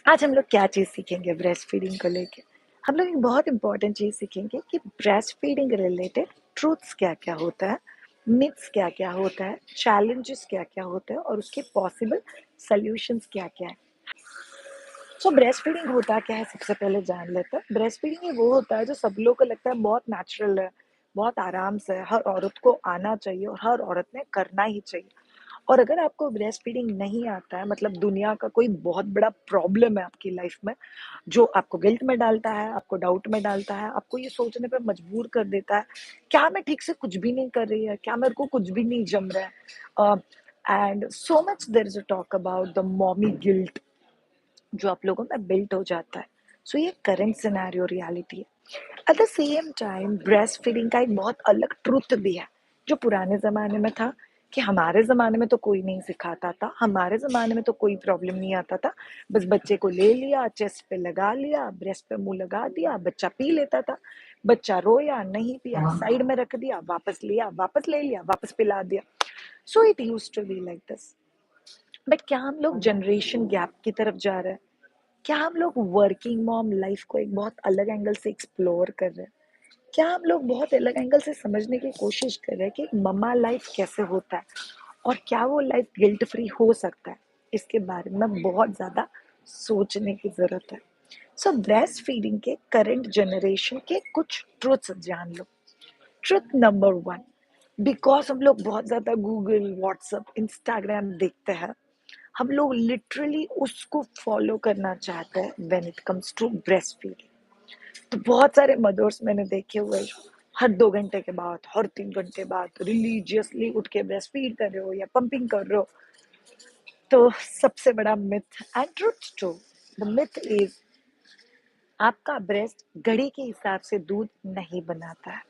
आज हम लोग क्या चीज़ सीखेंगे ब्रेस्ट फीडिंग को लेके? हम लोग एक बहुत इम्पोर्टेंट चीज़ सीखेंगे कि ब्रेस्ट फीडिंग रिलेटेड ट्रुथ्स क्या-क्या होता है, मिथ्स क्या-क्या होता है, चैलेंजेस क्या-क्या होते हैं और उसके पॉसिबल सॉल्यूशंस क्या-क्या है। सो ब्रेस्ट फीडिंग होता क्या है सबसे पहले जान लेते हैं। ब्रेस्ट फीडिंग ये वो होता है जो सब लोगों को लगता है बहुत नेचुरल है, बहुत आराम से है, हर औरत को आना चाहिए और हर औरत ने करना ही चाहिए। और अगर आपको ब्रेस्ट फीडिंग नहीं आता है मतलब दुनिया का कोई बहुत बड़ा प्रॉब्लम है आपकी लाइफ में, जो आपको गिल्ट में डालता है, आपको डाउट में डालता है, आपको ये सोचने पे मजबूर कर देता है, क्या मैं ठीक से कुछ भी नहीं कर रही है? क्या मेरे को कुछ भी नहीं जम रहा है? And so much there is a talk about the mommy guilt जो आप लोगों में बिल्ट हो जाता है। सो ये करंट सिनेरियो रियलिटी है। At the same time breast feeding का एक बहुत अलग ट्रुथ भी है, जो पुराने ज़माने में था कि हमारे ज़माने में तो कोई नहीं सिखाता था, हमारे ज़माने में तो कोई प्रॉब्लम नहीं आता था। बस बच्चे को ले लिया, चेस्ट पे लगा लिया, ब्रेस्ट पे मुँह लगा दिया, बच्चा पी लेता था। बच्चा रोया, नहीं पिया, साइड में रख दिया, वापस लिया, वापस ले लिया, वापस पिला दिया। So it used to be like this. But क्या हम लोग जनरेशन गैप की तरफ जा रहे हैं? क्या हम लोग वर्किंग मॉम लाइफ को एक बहुत अलग एंगल से एक्सप्लोर कर रहे हैं? क्या हम लोग बहुत अलग एंगल से समझने की कोशिश कर रहे हैं कि मम्मा लाइफ कैसे होता है और क्या वो लाइफ गिल्ट फ्री हो सकता है? इसके बारे में बहुत ज़्यादा सोचने की ज़रूरत है। सो ब्रेस्ट फीडिंग के करंट जनरेशन के कुछ ट्रुथ्स जान लो। ट्रुथ नंबर वन, बिकॉज हम लोग बहुत ज़्यादा गूगल, व्हाट्सअप, इंस्टाग्राम देखते हैं, हम लोग लिटरली उसको फॉलो करना चाहते हैं when it comes to breast feeding. तो बहुत सारे मदर्स मैंने देखे हुए जो हर 2 घंटे के बाद, हर 3 घंटे बाद रिलीजियसली उठ के ब्रेस्ट फीड कर रहे हो या पंपिंग कर रहे हो। तो सबसे बड़ा myth and truth too, the myth is आपका ब्रेस्ट घड़ी के हिसाब से दूध नहीं बनाता है।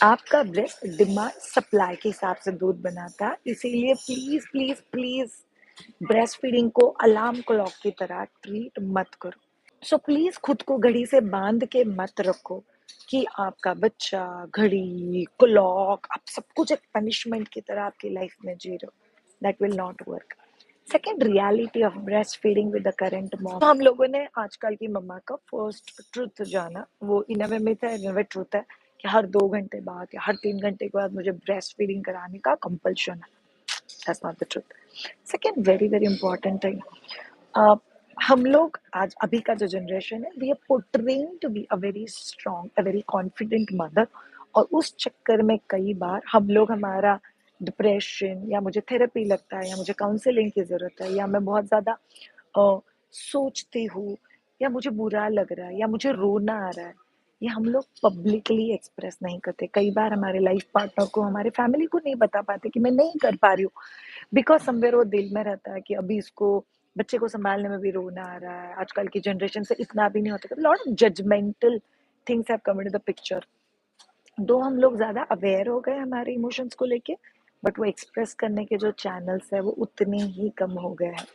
आपका ब्रेस्ट डिमांड सप्लाई के हिसाब से दूध बनाता है। इसीलिए please please please breast feeding को अलार्म क्लॉक की तरह ट्रीट मत करो। सो प्लीज खुद को घड़ी से बांध के मत रखो कि आपका बच्चा, घड़ी, क्लॉक, आप सब कुछ एक पनिशमेंट की तरह आपकी लाइफ में जी रहे हो। That will not work. Second, reality of breast feeding with the current mom. तो हम लोगों ने आजकल की मम्मा का फर्स्ट ट्रुथ जाना, वो इन वे मिथ है, इन वे ट्रुथ है कि हर 2 घंटे बाद या हर 3 घंटे के बाद मुझे ब्रेस्ट फीडिंग कराने का कंपल्शन है। That's not the truth. Second, very very important thing, हम लोग आज अभी का जो जनरेशन है, we are portraying to be a very strong, a very confident mother. और उस चक्कर में कई बार हम लोग हमारा डिप्रेशन या मुझे थेरेपी लगता है या मुझे काउंसलिंग की ज़रूरत है या मैं बहुत ज़्यादा अ, सोचती हूँ या मुझे बुरा लग रहा है या मुझे रोना आ रहा है, ये हम लोग पब्लिकली एक्सप्रेस नहीं करते। कई बार हमारे लाइफ पार्टनर को, हमारे फैमिली को नहीं बता पाते कि मैं नहीं कर पा रही हूँ, बिकॉज समवेयर वो दिल में रहता है कि अभी इसको, बच्चे को संभालने में भी रोना आ रहा है, आजकल की जनरेशन से इतना भी नहीं होता, lot of judgmental things have come into the picture. दो हम लोग ज्यादा अवेयर हो गए हमारे इमोशंस को लेके, बट वो एक्सप्रेस करने के जो चैनल्स है वो उतने ही कम हो गए हैं,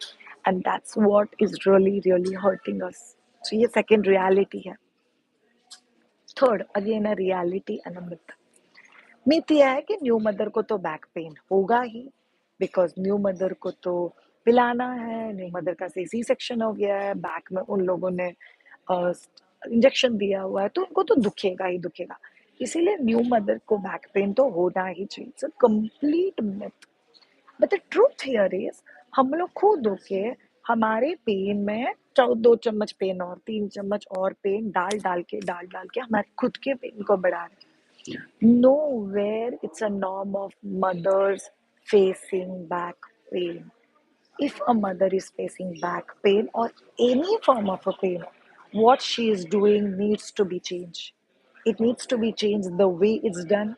and that's what is really really hurting us. So ये सेकंड रियलिटी है। Third, again a reality and a myth. Myth यह है कि न्यू मदर को तो बैक पेन होगा ही, बिकॉज न्यू मदर को तो पिलाना है, न्यू मदर का सी सेक्शन हो गया है, बैक में उन लोगों ने इंजेक्शन दिया हुआ है, तो उनको तो दुखेगा ही दुखेगा। इसीलिए न्यू मदर को बैक पेन तो होना ही चाहिए। It's a complete myth. But the truth here is, हम लोग खुद होके हमारे पेन में 2 चम्मच पेन और 3 चम्मच और पेन डाल डाल के हमारे खुद के पेन को बढ़ा रहे हैं। Nowhere it's a norm of mothers facing back pain. If a mother is facing back pain or any form of a pain, what she is doing needs to be changed. It needs to be changed the way it's done.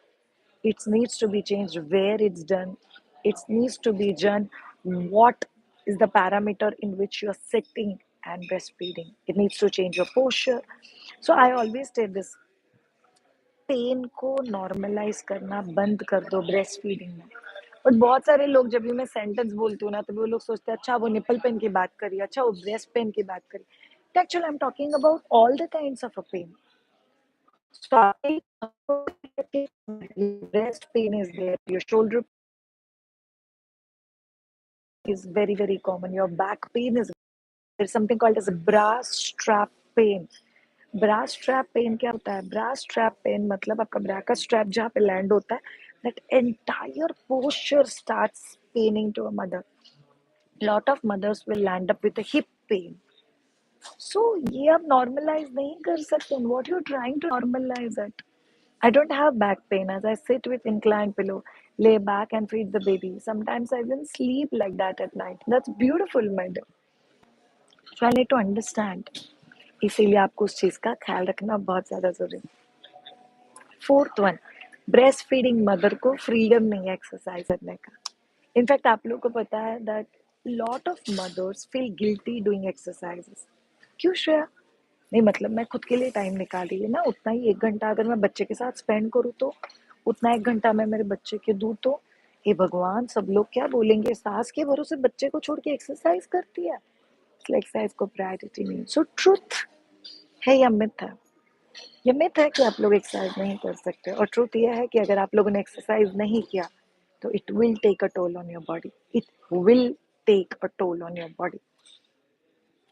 It needs to be changed where it's done. It needs to be done what is the parameter in which you're sitting and breastfeeding. It needs to change your posture. So I always say this, pain को normalize करना बंद कर दो breast feeding में। But बहुत सारे लोग, जब भी मैं सेंटेंस बोलती हूँ ना, तो वो लोग सोचते हैं अच्छा वो निपल पेन की बात करी, अच्छा वो ब्रेस्ट पेन की बात करी। Actually I am talking about all the kinds of a pain. Breast pain is there, your shoulder is very very common, your back pain is There's something called as bra strap pain. Bra strap pen क्या होता है? ब्रा strap pen मतलब आपका ब्रा का strap जहाँ पे land होता है, that entire posture starts paining to a mother. Lot of mothers will land up with hip pain. So ये आप नॉर्मलाइज नहीं कर सकते. What you trying to normalize it? I don't have back pain as I sit with inclined pillow, lay back and feed the baby. Sometimes I even sleep like that at night. That's beautiful, my dear. So I need to understand. इसीलिए आपको उस चीज का ख्याल रखना बहुत ज्यादा जरूरी है. Fourth one, breast feeding mother को फ्रीडम नहीं है एक्सरसाइज करने का. इनफैक्ट आप लोगों को पता है that lot of mothers feel guilty doing exercises. क्यों श्रेया? नहीं मतलब मैं खुद के लिए टाइम निकाल रही है ना, उतना ही 1 घंटा अगर मैं बच्चे के साथ स्पेंड करूँ तो उतना 1 घंटा मैं मेरे बच्चे के दूँ तो हे भगवान सब लोग क्या बोलेंगे, सास के भरोसे बच्चे को छोड़ के एक्सरसाइज करती है. एक्सरसाइज को प्रायोरिटी नहीं. सो ट्रूथ है या मिथ है? ये मिथ है कि आप लोग एक्सरसाइज नहीं कर सकते, और ट्रूथ ये है कि अगर आप लोगों ने एक्सरसाइज नहीं किया तो it will take a toll on your body. It will take a toll on your body.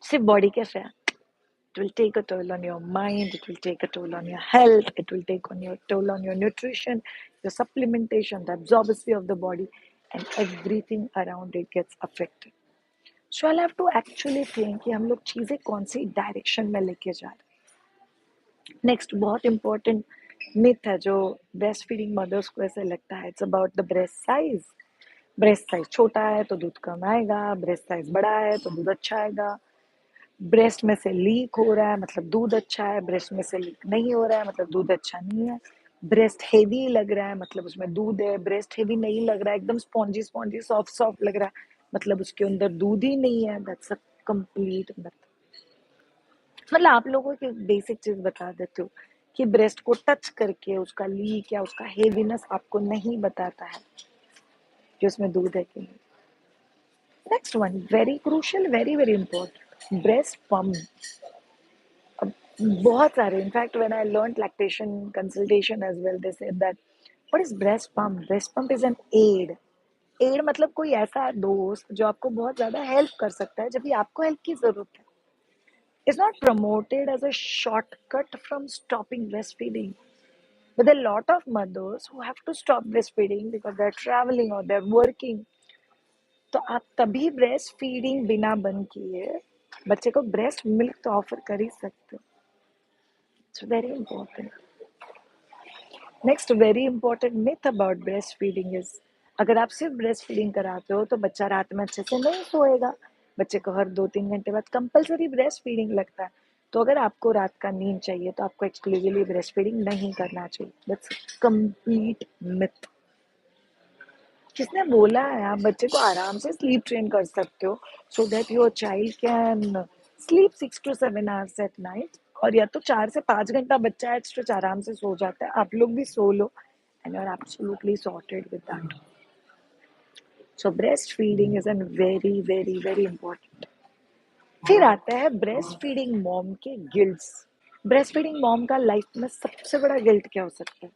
सिर्फ बॉडी कैसे है? It will take a toll on your mind, it will take a toll on your health, it will take on your toll on your nutrition, your supplementation, the absorbency of the body, and everything around it gets affected. So I'll have to actually think कि हम लोग चीजें कौन सी direction में लेके जा रहे हैं. नेक्स्ट बहुत इंपॉर्टेंट मिथ है जो ब्रेस्ट फीडिंग मदर्स को ऐसे लगता है. It's about the breast size. Breast size छोटा है तो दूध कम आएगा, ब्रेस्ट साइज बड़ा है तो दूध अच्छा आएगा, ब्रेस्ट में से लीक हो रहा है मतलब दूध अच्छा है, ब्रेस्ट में से लीक नहीं हो रहा है मतलब दूध अच्छा नहीं है, ब्रेस्ट हेवी लग रहा है मतलब उसमें दूध है, ब्रेस्ट हेवी नहीं लग रहा है, एकदम स्पॉन्जी स्पॉन्जी सॉफ्ट सॉफ्ट लग रहा है मतलब उसके अंदर दूध ही नहीं है. That's a complete myth. मतलब आप लोगों को एक बेसिक चीज बता देती हूँ कि ब्रेस्ट को टच करके उसका लीक या उसका हेवीनेस आपको नहीं बताता है कि उसमें दूध है कि नहीं. Next one very crucial, very very important, breast pump. अब बहुत सारे, in fact when I learned lactation consultation as well, they said that what is breast pump? Breast pump is an aid. Aid मतलब कोई ऐसा दोस्त जो आपको बहुत ज्यादा हेल्प कर सकता है जब भी आपको हेल्प की जरूरत है. It's not promoted as a shortcut from stopping breast feeding. But there are a lot of mothers who have to stop breastfeeding because they're traveling or they're working. तो आप तभी ब्रेस्ट फीडिंग बिना बंद किए बच्चे को ब्रेस्ट मिल्क तो offer कर ही सकते हो. It's very important. Next very important myth about breast feeding is, अगर आप सिर्फ ब्रेस्ट फीडिंग कराते हो तो बच्चा रात में अच्छे से नहीं सोएगा. बच्चे को हर 2-3 घंटे बाद कंपलसरी ब्रेस्ट फीडिंग लगता है. तो अगर आपको रात का नींद चाहिए तो आपको एक्सक्लूसिवली ब्रेस्ट फीडिंग नहीं करना चाहिए. That's complete myth. किसने बोला है? आप बच्चे को आराम से स्लीप ट्रेन कर सकते हो so that your child can sleep 6 to 7 hours at night. और या तो 4 से 5 घंटा बच्चा एक्स्ट्रा आराम से सो जाता है, आप लोग भी सो लो and you are absolutely sorted with that. So breast feeding is an very very very important. फिर आता है ब्रेस्ट फीडिंग मॉम के गिल्ट्स. ब्रेस्ट फीडिंग मॉम का लाइफ में सबसे बड़ा गिल्ट क्या हो सकता है?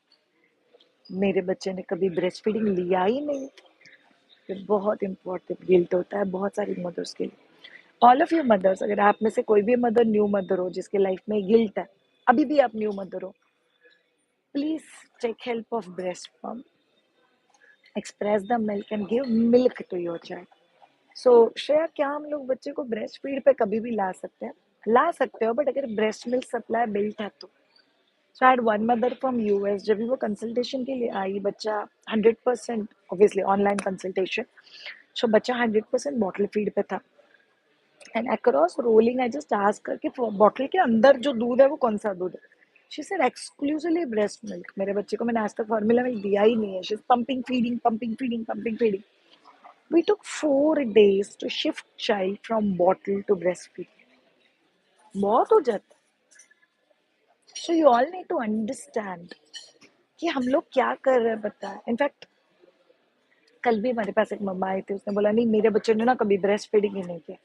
मेरे बच्चे ने कभी ब्रेस्ट फीडिंग लिया ही नहीं. ये बहुत इंपॉर्टेंट गिल्ट होता है बहुत सारी मदर्स के लिए. ऑल ऑफ यू मदर्स, अगर आप में से कोई भी मदर न्यू मदर हो जिसके लाइफ में गिल्ट है, अभी भी आप न्यू मदर हो, please take help of breast pump, express the milk and give milk to your child. So Shreya, क्या हम लोग बच्चे को ब्रेस्ट फीड पे कभी भी ला सकते हैं? ला सकते हो, बट अगर ब्रेस्ट मिल्क सप्लाई बिल्ट है तो. So I had one mother from US. जब भी वो कंसल्टेशन के लिए आई, बच्चा 100%, ऑब्वियसली ऑनलाइन कंसल्टेशन, सो बच्चा 100% बॉटल फीड पे था. And across rolling I just ask कर कि बॉटल के अंदर जो दूध है वो कौन सा दूध है. She said exclusively breast milk. मेरे बच्चे को मैंने आज तक फॉर्मूला मिल्क दिया ही नहीं है. She is pumping feeding pumping feeding pumping feeding. We took 4 days to shift child from bottle to breast feeding. बहुत हो जाता है. So you all need to understand कि हम लोग क्या कर रहे हैं. पता है, इनफैक्ट कल भी हमारे पास एक मम्मा आई थी, उसने बोला नहीं मेरे बच्चे ने ना कभी ब्रेस्ट फीडिंग ही नहीं किया.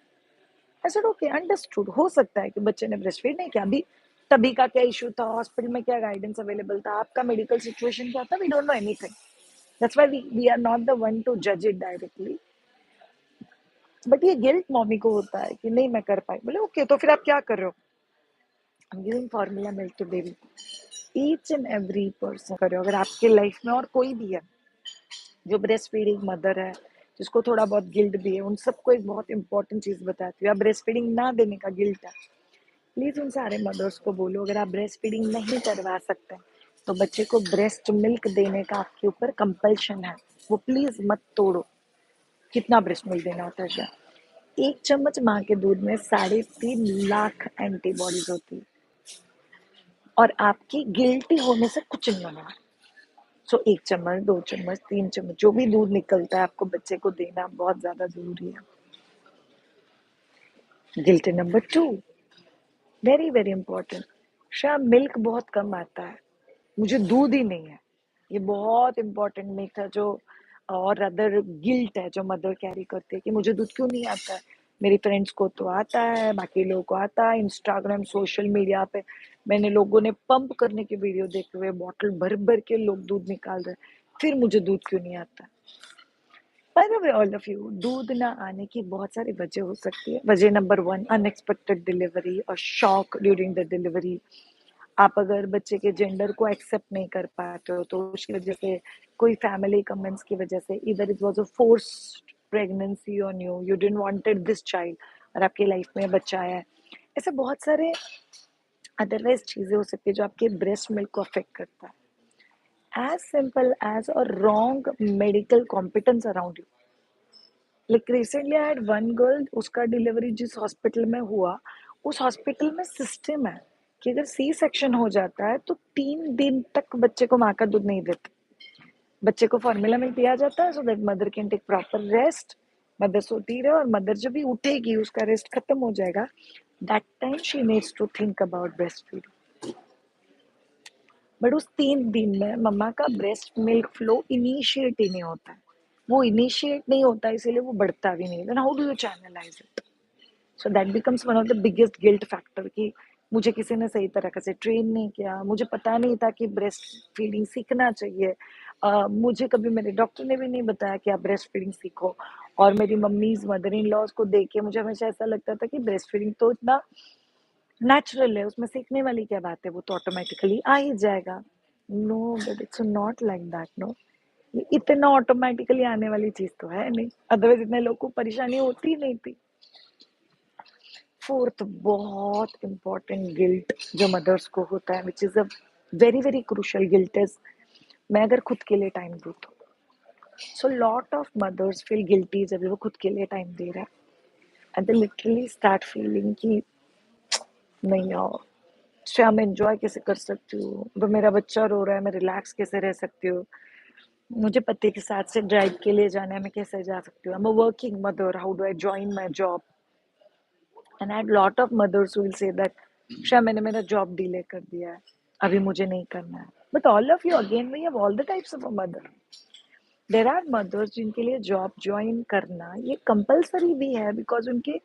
I said okay, understood. हो सकता है कि बच्चे ने ब्रेस्ट फीड नहीं किया. अभी तभी का क्या इशू था, हॉस्पिटल में क्या गाइडेंस अवेलेबल था, आपका मेडिकल सिचुएशन क्या था, we don't know anything. That's why we are not the one to जज इट डायरेक्टली. बट ये गिल्ट मम्मी को होता है कि नहीं मैं कर पाई। बोले ओके, तो फिर आप क्या कर रहे हो? I am giving formula milk to baby. Each and every person कर रहे हो, अगर आपके लाइफ में और कोई भी है जो ब्रेस्ट फीडिंग मदर है, जिसको थोड़ा बहुत गिल्ट भी है, उन सबको एक बहुत इंपॉर्टेंट चीज बताती हूँ। आप ब्रेस्ट फीडिंग ना देने का गिल्ट है, प्लीज उन सारे मदर्स को बोलो, अगर आप ब्रेस्ट फीडिंग नहीं करवा सकते तो बच्चे को ब्रेस्ट मिल्क देने का आपके ऊपर कंपल्शन है, वो प्लीज मत तोड़ो। कितना ब्रेस्ट मिल्क देना होता है क्या? 1 चम्मच माँ के दूध में 3.5 लाख एंटीबॉडीज होती है, और आपकी गिल्टी होने से कुछ नहीं होने वाला। सो 1 चम्मच, 2 चम्मच, 3 चम्मच जो भी दूध निकलता है आपको बच्चे को देना बहुत ज्यादा जरूरी है। Guilty number 2, very very important. शायद मिल्क बहुत कम आता है, मुझे दूध ही नहीं है। ये बहुत इंपॉर्टेंट मिथ है, जो और अदर गिल्ट है जो मदर कैरी करती है कि मुझे दूध क्यों नहीं आता है। मेरी फ्रेंड्स को तो आता है, बाकी लोगों को आता है। इंस्टाग्राम सोशल मीडिया पे मैंने लोगों ने पंप करने की वीडियो देखे हुए, बॉटल भर भर के लोग दूध निकाल रहे हैं, फिर मुझे दूध क्यों नहीं आता। Bye the way all of you, दूध ना आने की बहुत सारी वजह हो सकती है। वजह नंबर 1, अनएक्सपेक्टेड डिलीवरी और शॉक ड्यूरिंग द डिलीवरी। आप अगर बच्चे के जेंडर को एक्सेप्ट नहीं कर पाते हो तो उसकी वजह से, कोई फैमिली कमेंट्स की वजह से, इधर it was a forced pregnancy on you, you didn't wanted this child, और आपकी लाइफ में बच्चा आया है। ऐसे बहुत सारे अदरवाइज चीजें हो सकती है जो आपके ब्रेस्ट मिल्क को अफेक्ट करता है। As simple as a wrong medical competence around you. Like recently I had one girl, उसका डिलीवरी जिस हॉस्पिटल में हुआ, उस हॉस्पिटल में सिस्टम है कि अगर सी सेक्शन हो जाता है तो 3 दिन तक बच्चे को माँ का दूध नहीं देते। बच्चे को फॉर्मूला मिल्क दिया जाता है so that mother can take proper rest. Mother सोती रहे, और मदर जब भी उठेगी उसका रेस्ट खत्म हो जाएगा, that time she needs to think about breast feeding. But उस 3 दिन में मम्मा का ब्रेस्ट मिल्क फ्लो इनिशिएट ही नहीं होता है। वो इनिशिएट नहीं होता, इसीलिए वो बढ़ता भी नहीं। Then how do you channelize it? So that becomes one of the biggest guilt factor कि मुझे किसी ने सही तरह से ट्रेन नहीं किया, मुझे पता नहीं था कि ब्रेस्ट फीडिंग सीखना चाहिए। मुझे कभी मेरे डॉक्टर ने भी नहीं बताया कि आप ब्रेस्ट फीडिंग सीखो। और मेरी मम्मीज मदर इन लॉज को देख के मुझे हमेशा ऐसा लगता था कि ब्रेस्ट फीडिंग तो इतना नेचुरल है, उसमें सीखने वाली क्या बात है, वो तो ऑटोमेटिकली आ ही जाएगा। No, but it's not like that. No, ये इतना ऑटोमेटिकली आने वाली चीज तो है नहीं, अदरवाइज इतने लोग को परेशानी होती ही नहीं थी। फोर्थ बहुत इंपॉर्टेंट गिल्ट जो मदर्स को होता है, which is a very very crucial guilt, is मैं अगर खुद के लिए टाइम दूँ तो। So lot of mothers feel guilty जब वो खुद के लिए टाइम दे रहा है, and they literally start feeling कि नहीं यार, अच्छा मैं एंजॉय कैसे कर सकती हूँ, तो मेरा बच्चा रो रहा है, मैं रिलैक्स कैसे रह सकती हूँ, मुझे पति के साथ से ड्राइव के लिए जाना है, मैं कैसे जा सकती हूँ, I am a working mother, how do I join my job. And I had lot of mothers will say that शायद मैंने मेरा जॉब डिले कर दिया है, अभी मुझे नहीं करना है। But all of you, again we have all the types of a mother. There are mothers जिनके लिए जॉब ज्वाइन करना ये कंपलसरी भी है, बिकॉज उनके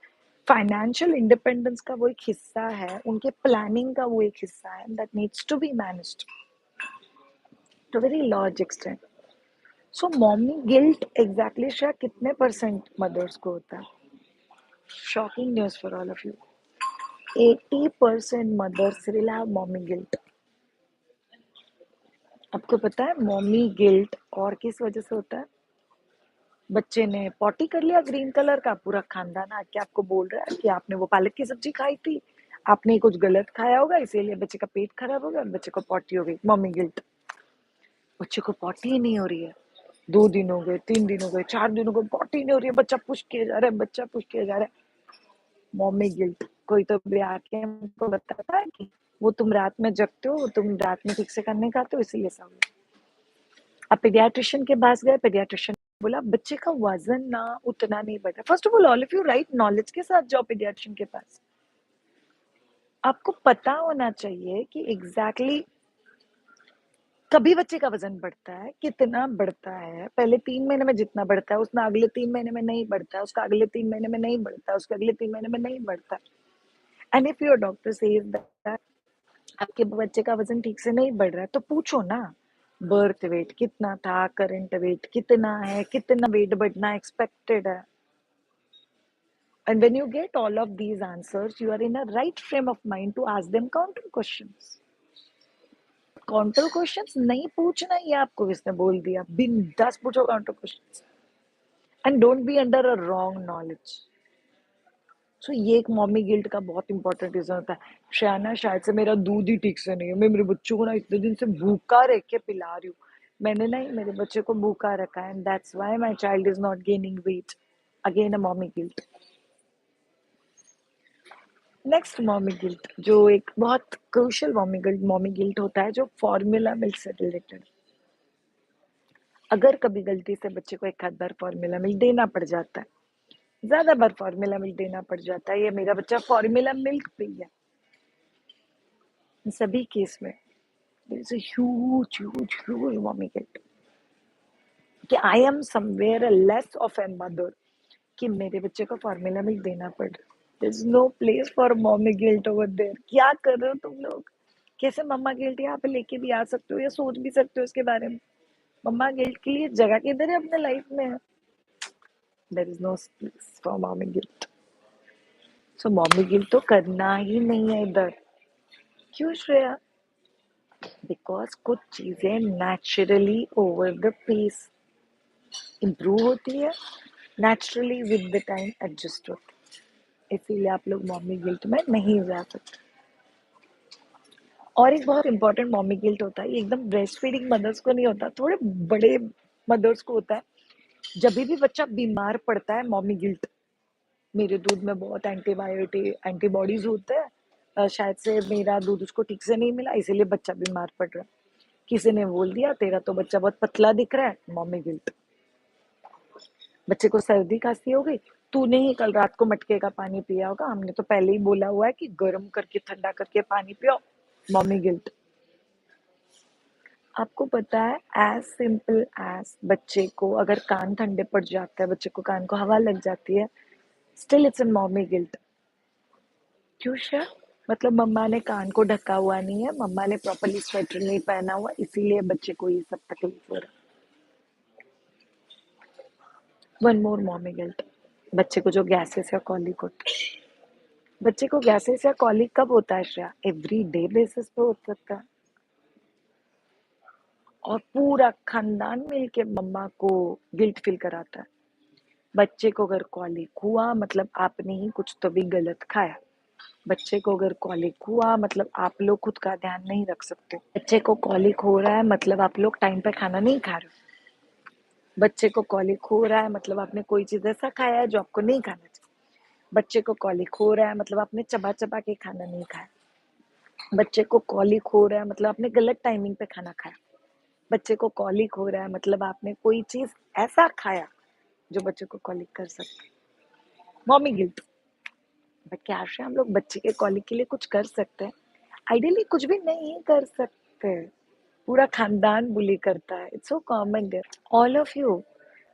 फाइनेंशियल इंडिपेंडेंस का वो एक हिस्सा है, उनके प्लानिंग का वो एक हिस्सा है, that needs to be managed to very large extent. So mommy guilt exactly शायद कितने परसेंट मदर्स को होता है? Shocking news for all of you, 80% mothers will have mommy guilt. आपको पता है मॉमी गिल्ट और किस वजह से होता है? बच्चे ने पॉटी कर लिया ग्रीन कलर का, पूरा खानदान आके आपको बोल रहा है कि आपने वो पालक की सब्जी खाई थी, आपने कुछ गलत खाया होगा इसीलिए बच्चे का पेट खराब हो गया और बच्चे को पॉटी हो गई। Mommy guilt. बच्चे को पॉटी ही नहीं हो रही है, 2 दिन हो गए, 3 दिन हो गए, 4 दिन हो गए, पॉटी नहीं हो रही है, बच्चा पुश किया जा रहा है, बच्चा पुश किया जा रहा है। Mommy guilt. कोई तो भी आके हमको बताता है कि वो तुम रात में जगते हो, तुम रात में ठीक से खाने खाते हो इसीलिए सब। अब पीडियाट्रिशियन के पास गए, पीडियाट्रिशियन बोला बच्चे का वजन ना उतना नहीं बढ़ा। First of all of you right knowledge के साथ जाओ पीडियाट्रिशियन के पास। आपको पता होना चाहिए कि एग्जैक्टली कभी बच्चे का वजन बढ़ता है, कितना बढ़ता है। पहले 3 महीने में जितना बढ़ता है उसमें अगले 3 महीने में नहीं बढ़ता है, उसका अगले 3 महीने में नहीं बढ़ता है, उसके अगले 3 महीने में नहीं बढ़ता है। And if your doctor says that आपके बच्चे का वजन ठीक से नहीं बढ़ रहा है तो पूछो ना, बर्थ वेट कितना था, करंट वेट कितना है, कितना वेट बढ़ना एक्सपेक्टेड है। And when you get all of these answers, you are in a right frame of mind to ask them counter questions. Counter questions नहीं पूछना, ये आपको किसने बोल दिया? बिंदास पूछो counter questions and don't be under a wrong knowledge. So ये एक मॉमी गिल्ट का बहुत इंपॉर्टेंट रीजन होता है. श्रेयाना, शायद से मेरा दूध ही ठीक से नहीं है, मैं मेरे बच्चों को ना इतने दिन से भूखा रह के पिला रही हूँ. मैंने नहीं मेरे बच्चे को भूखा रखा है, and that's why my child is not gaining weight. Again a mommy guilt. Next mommy guilt, जो एक बहुत क्रूशियल मॉमी गिल्ट होता है, जो फॉर्मूला मिल्क से रिलेटेड. अगर कभी गलती से बच्चे को एक आध बार फॉर्मूला मिल्क देना पड़ जाता है, ज्यादा बार फॉर्मूला मिल्क देना पड़ जाता है, या मेरा बच्चा फॉर्मूला मिल्क पी गया, इन सभी केस में there is a huge mommy guilt कि I am somewhere less of a mother कि मेरे बच्चे को फॉर्मूला मिल्क देना पड़ रहा. There is no place for mommy guilt over there. क्या कर रहे हो तुम लोग? कैसे मम्मा गिल्ट यहाँ पे लेके भी आ सकते हो या सोच भी सकते हो इसके बारे में? मम्मा गिल्ट के लिए जगह किधर है अपने लाइफ में? There is no space for mommy guilt. So mommy guilt तो करना ही नहीं है इधर. क्यों श्रेया? बिकॉज कुछ चीजें naturally over the pace improve होती है, naturally with the time adjust होती है. इसीलिए आप लोग मॉमी गिल्ट में नहीं जा सकते. और एक बहुत इंपॉर्टेंट मॉमी गिल्ट होता है, ये एकदम ब्रेस्ट फीडिंग मदर्स को नहीं होता, थोड़े बड़े मदर्स को होता है. जब भी बच्चा बीमार पड़ता है, मॉमी गिल्ट. मेरे दूध में बहुत एंटीबॉडीज होते हैं, शायद से मेरा दूध उसको ठीक से नहीं मिला, इसीलिए बच्चा बीमार पड़ रहा है. किसी ने बोल दिया तेरा तो बच्चा बहुत पतला दिख रहा है, मॉमी गिल्ट. बच्चे को सर्दी खांसी हो गई, तूने ही कल रात को मटके का पानी पिया होगा, हमने तो पहले ही बोला हुआ है कि गर्म करके ठंडा करके पानी पियो, मॉमी गिल्ट. आपको पता है, एज सिंपल एज बच्चे को अगर कान ठंडे पड़ जाता है, बच्चे को कान को हवा लग जाती है, still it's an mommy guilt. क्यों श्रेया? मतलब मम्मा ने कान को ढका हुआ नहीं है, मम्मा ने प्रॉपरली स्वेटर नहीं पहना हुआ, इसीलिए बच्चे को ये सब तकलीफ हो रहा है. One more mommy guilt. बच्चे को जो गैसेस या कॉलिक होता है. बच्चे को गैसेस या कॉलिक कब होता है श्रेया? एवरी डे बेसिस पे हो सकता है, और पूरा खानदान मिलके मम्मा को गिल्ट फील कराता है. बच्चे को अगर कॉलिक हुआ मतलब आपने ही कुछ तो भी गलत खाया. बच्चे को अगर कॉलिक हुआ मतलब आप लोग खुद का ध्यान नहीं रख सकते. बच्चे को कॉलिक हो रहा है मतलब आप लोग टाइम पे खाना नहीं खा रहे हो. बच्चे को कॉलिक हो रहा है मतलब आपने कोई चीज ऐसा खाया है जो आपको नहीं खाना चाहिए. बच्चे को कॉलिक हो रहा है मतलब आपने चबा चबा के खाना नहीं खाया. बच्चे को कॉलिक हो रहा है मतलब आपने गलत टाइमिंग पे खाना खाया. बच्चे को कॉलिक हो रहा है मतलब आपने कोई चीज ऐसा खाया जो बच्चे को कॉलिक कर सकते. Mommy guilt. बट क्या हम लोग बच्चे के कॉलिक के लिए कुछ कर सकते हैं? आइडियली कुछ भी नहीं कर सकते. पूरा खानदान बुली करता है. It's so common there. All of you,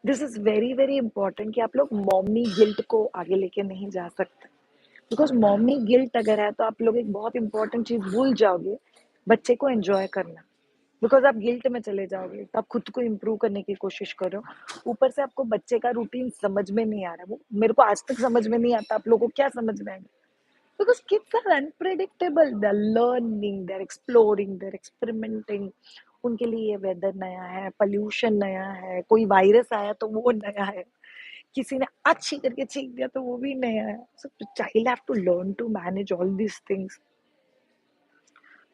this is very very important कि आप लोग मॉमी गिल्ट को आगे लेके नहीं जा सकते. बिकॉज मॉमी गिल्ट अगर है तो आप लोग एक बहुत इंपॉर्टेंट चीज भूल जाओगे, बच्चे को एंजॉय करना. बिकॉज आप गिल्ट में चले जाओगे तो आप खुद को इम्प्रूव करने की कोशिश करो. ऊपर से आपको बच्चे का रूटीन समझ में नहीं आ रहा. वो मेरे को आज तक समझ में नहीं आता, आप लोगों को क्या समझ में आएगा? Because kids are unpredictable. They are learning, they are exploring, they are experimenting. उनके लिए ये वेदर नया है, पोल्यूशन नया है, कोई वायरस आया तो वो नया है, किसी ने अच्छी करके छींक दिया तो वो भी नया है. So child have to learn to manage all these things.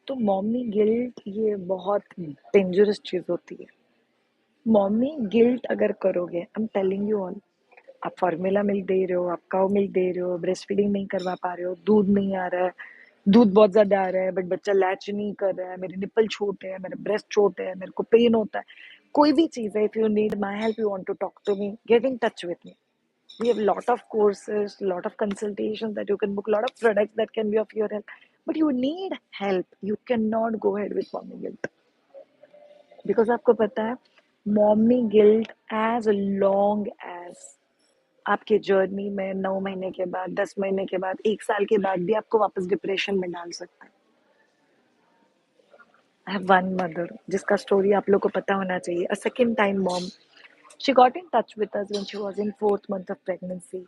तो मॉमी गिल्ट ये बहुत डेंजरस चीज होती है. मॉमी गिल्ट अगर करोगे, आई एम टेलिंग यू ऑल, आप फॉर्मूला मिल्क दे रहे हो, आप काउ मिल्क दे रहे हो, ब्रेस्ट फीडिंग नहीं करवा पा रहे हो, दूध नहीं आ रहा है, दूध बहुत ज्यादा आ रहा है बट बच्चा लैच नहीं कर रहा है, मेरे निपल छोटे हैं, मेरे ब्रेस्ट छोटे हैं, मेरे को पेन होता है, कोई भी चीज है, if you need my help, you want to talk to me, get in touch with me. We have lot of courses, lot of consultations that you can book, lot of products that can be of your help. But you need help. You cannot go ahead with mommy guilt. Because आपको पता है, mommy guilt as long as आपके journey में 9 महीने के बाद, 10 महीने के बाद, 1 साल के बाद भी आपको वापस डिप्रेशन में डाल सकता है. I have one mother जिसका स्टोरी आप लोग को पता होना चाहिए. A second time mom. She got in touch with us when she was in 4th month of pregnancy.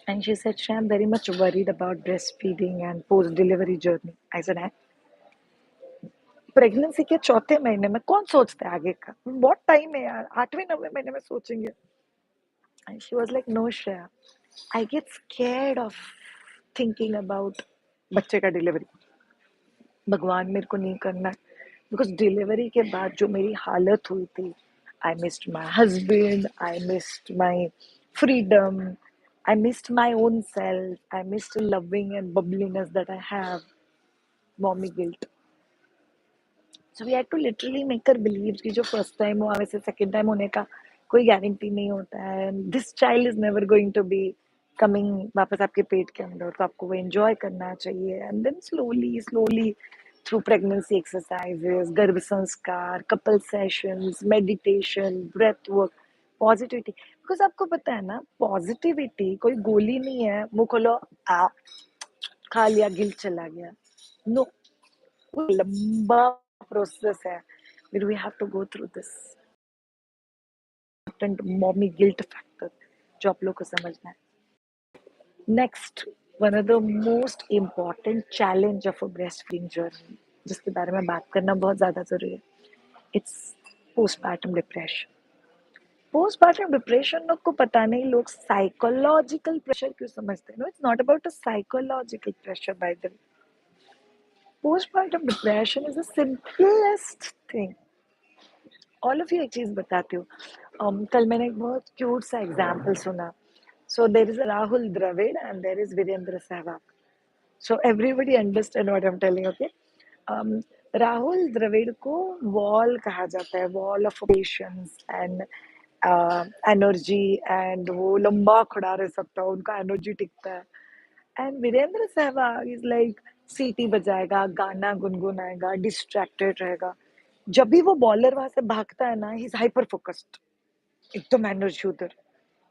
And she said, "Shreya, I'm very much worried about breastfeeding and post-delivery journey." I said, "है? Pregnancy के चौथे महीने में कौन सोचता है आगे का? बहुत टाइम है यार, 8वें 9वें महीने में सोचेंगे." And she was like, "No, Shreya, I get scared of thinking about बच्चे का डिलीवरी. भगवान मेरे को नहीं करना है." बिकॉज डिलीवरी के बाद जो मेरी हालत हुई थी, I missed my husband, I missed my freedom, I missed my own self, I missed loving and bubbliness that I have, mommy guilt. So we had to literally make her believe कि जो first time हुआ वैसे second time होने का कोई guarantee नहीं होता है. This child is never going to be coming वापस आपके पेट के अंदर, तो आपको वो एंजॉय करना चाहिए. And then slowly slowly through pregnancy exercises, garbh sanskar, couple sessions, meditation, breath work, positivity. Because आपको पता है ना, पॉजिटिविटी कोई गोली नहीं है, मुंह खोलो आ खा लिया गिल्ट चला गया. नो, लंबा प्रोसेस है. We have to go through this mommy guilt factor जो आप लोग को समझना है. Next, one of the most important challenge of a breast feeding journey जिसके बारे में बात करना बहुत ज़्यादा ज़रूरी है, it's postpartum depression. Postpartum depression लोग को पता नहीं, लोग साइकोलॉजिकल प्रेशर क्यों समझते हैं. No, it's not about a psychological pressure by the way. Postpartum depression is the simplest thing. All of you एक चीज बताती हूँ. कल मैंने एक बहुत क्यूट सा एग्जाम्पल सुना. So there is Rahul Dravid and there is Virender Sehwag. So everybody understand what I am telling, okay. Rahul Dravid को वॉल कहा जाता है, wall of patience and energy. And वो लंबा खड़ा रह सकता है, उनका एनर्जी टिकता है. And Virender Sehwag is like सीटी बजाएगा, गाना गुनगुनाएगा, डिस्ट्रैक्टेड रहेगा. जब भी वो बॉलर वहां से भागता है ना, ही इज हाइपर फोकस्ड, एकदम एनर्जी उधर.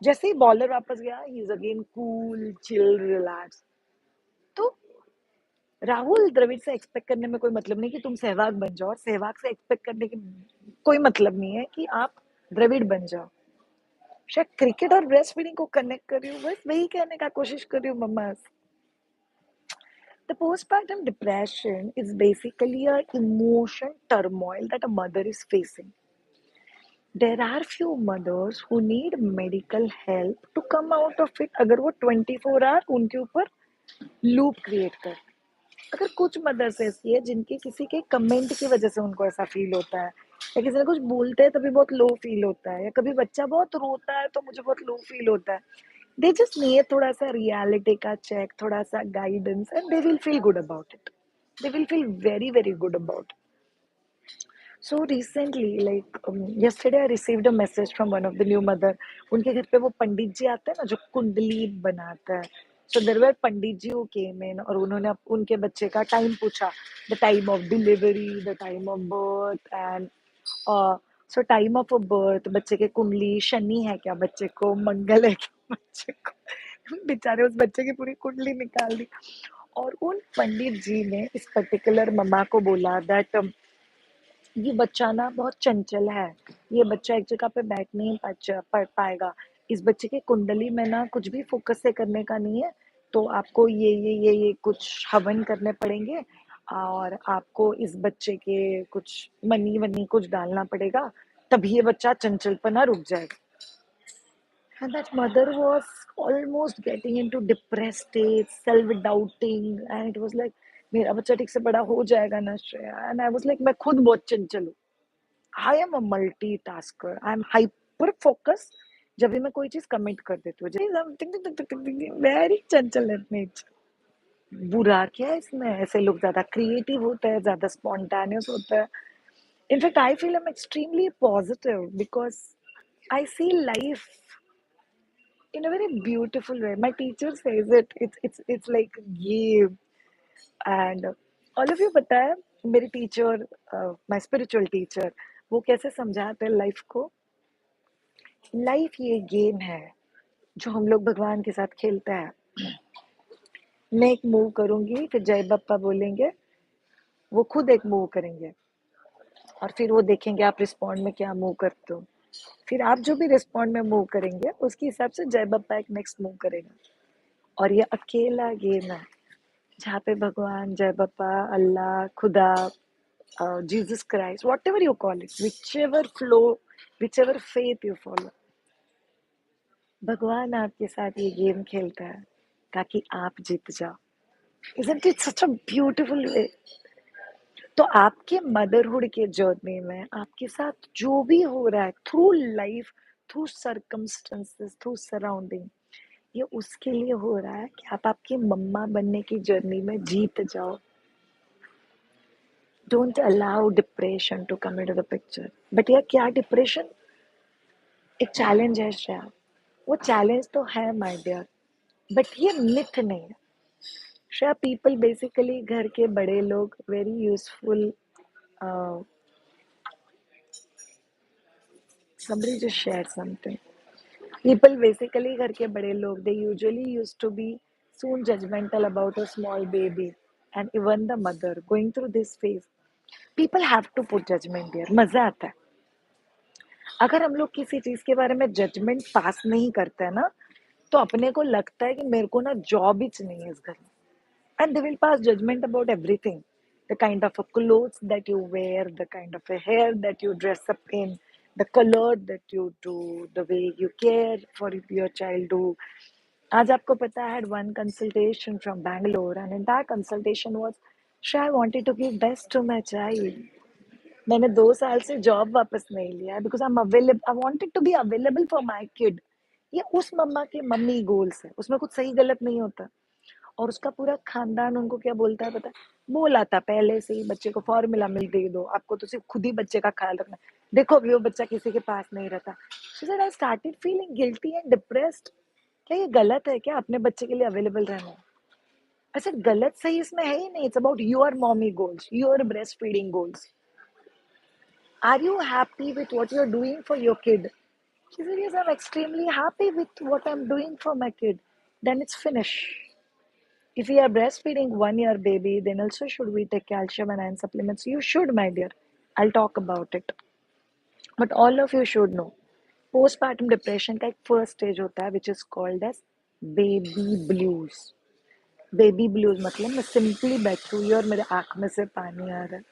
जैसे ही बॉलर वापस गया, he is again cool, chill, relax. तो राहुल द्रविड़ से एक्सपेक्ट करने में कोई मतलब नहीं कि तुम सहवाग बन जाओ, और सहवाग से एक्सपेक्ट करने की कोई मतलब नहीं है कि आप द्रविड़ बन जाओ. शायद क्रिकेट और ब्रेस्ट फीडिंग को कनेक्ट कर रही हूँ, बस वही कहने का कोशिश कर रही हूँ मम्मा. The postpartum depression is basically a emotion turmoil that a mother is facing. There are few mothers who need medical help to come out of it. अगर वो 24 आवर उनके ऊपर लूप क्रिएट कर. अगर कुछ मदर्स ऐसी है जिनके किसी के कमेंट की वजह से उनको ऐसा फील होता है, या किसी ने कुछ बोलते हैं तभी बहुत लो फील होता है, या कभी बच्चा बहुत रोता है तो मुझे बहुत लो फील होता है, दे जस्ट नीड थोड़ा सा रियलिटी का चेक, थोड़ा सा guidance, and they will feel good about it. They will feel very, very good about it. So recently, like yesterday, I received a message from one of the new mother. उनके घर पे वो पंडित जी आते हैं ना जो कुंडली बनाता है. So there were Pandit ji who came in और उन्होंने उनके बच्चे का टाइम पूछा, the time of delivery, the time of birth, and so time of a birth, बच्चे के कुंडली शनि है क्या, बच्चे को मंगल है क्या, बच्चे को बेचारे उस बच्चे की पूरी कुंडली निकाल दी. और उन पंडित जी ने इस पर्टिकुलर मम्मा को बोला दैट ये बच्चा ना बहुत चंचल है, ये बच्चा एक जगह पे बैठ नहीं पढ़ पाएगा, इस बच्चे की कुंडली में ना कुछ भी फोकस से करने का नहीं है, तो आपको ये कुछ हवन करने पड़ेंगे, और आपको इस बच्चे के कुछ मनी वनी कुछ डालना पड़ेगा, तभी ये बच्चा चंचलपना रुक जाएगा. And that mother was almost getting into depressed state, self-doubting, and it was like, मेरा बच्चा ठीक से बड़ा हो जाएगा ना Shreya. And I was like, मैं खुद बहुत चंचल हूँ. I am a multitasker. I am hyper focused. जब भी मैं कोई चीज कमिट कर देती हूँ, वेरी चंचल एट नेचर. बुरा क्या है इसमें, ऐसे लोग ज्यादा क्रिएटिव होते हैं, ज्यादा स्पॉन्टेनियस होते हैं. In fact I feel I am extremely positive because I see life in a very beautiful way. My teacher says it. It's like game. And all of you पता है, मेरी टीचर, माय स्पिरिचुअल टीचर, वो कैसे समझाते हैं life को. Life ये game है जो हम लोग भगवान के साथ खेलते हैं. मैं एक मूव करूंगी, फिर जय बप्पा बोलेंगे, वो खुद एक मूव करेंगे, और फिर वो देखेंगे आप रिस्पॉन्ड में क्या मूव करते हो. फिर आप जो भी रिस्पॉन्ड में मूव करेंगे उसके हिसाब से जय बप्पा एक नेक्स्ट मूव करेगा. और ये अकेला गेम है जहाँ पे भगवान, जय बाबा, अल्लाह, खुदा, Jesus Christ, what ever you call it, which ever flow, which ever faith you follow, भगवान आपके साथ ये गेम खेलता है ताकि आप जीत जाओ. Isn't it such a beautiful way? तो आपके मदरहुड के जर्नी में आपके साथ जो भी हो रहा है through life, through circumstances, through surrounding, ये उसके लिए हो रहा है कि आप आपकी मम्मा बनने की जर्नी में जीत जाओ. Don't allow depression to come into the picture. But यार क्या डिप्रेशन एक चैलेंज है श्रेया, वो चैलेंज तो है माय डियर, बट ये मिथ नहीं है श्रेया. पीपल बेसिकली घर के बड़े लोग very useful. somebody just shared something. People basically घर के बड़े लोग, they usually used to be soon judgmental about a small baby and even the mother going through this phase. People have to put judgment there. मजा आता है अगर हम लोग किसी चीज के बारे में जजमेंट पास नहीं करते हैं ना, तो अपने को लगता है कि मेरे को ना जॉब ही नहीं है इस घर में. And they will pass judgment about everything. The kind of a clothes that you wear, the kind of a hair that you dress up in, the color that you do, the way you care for your child do. आज आपको पता है, I had one consultation from Bangalore and in that consultation was, Shreya, I wanted to give best to my child. मैंने 2 साल से job वापस नहीं लिया because I am available, I wanted to be available for my kid. ये उस मम्मा के mummy goals है, उसमें कुछ सही गलत नहीं होता. और उसका पूरा खानदान उनको क्या बोलता है पता है, बोला था पहले से ही बच्चे को फॉर्मूला मिल दे दो, आपको तो सिर्फ खुद ही बच्चे का ख्याल रखना है. देखो अभी वो बच्चा किसी के पास नहीं रहता. She said I started feeling guilty and depressed. क्या ये गलत है क्या अपने बच्चे के लिए अवेलेबल रहना? ऐसे गलत सही इसमें है ही नहीं. It's about your mommy goals, your breast feeding goals. Are you happy with what you're doing for your kid? She said, yes, I'm extremely happy with what I'm doing for my kid. Then it's finished. If we are breastfeeding 1 year baby, then also should we take calcium and iron supplements? You should, my dear. I'll talk about it. But all of you should know. Postpartum depression का एक first stage होता है which is called as baby blues. Baby blues मतलब मैं simply बैठी हुई और मेरे आँख में से पानी आ रहा है.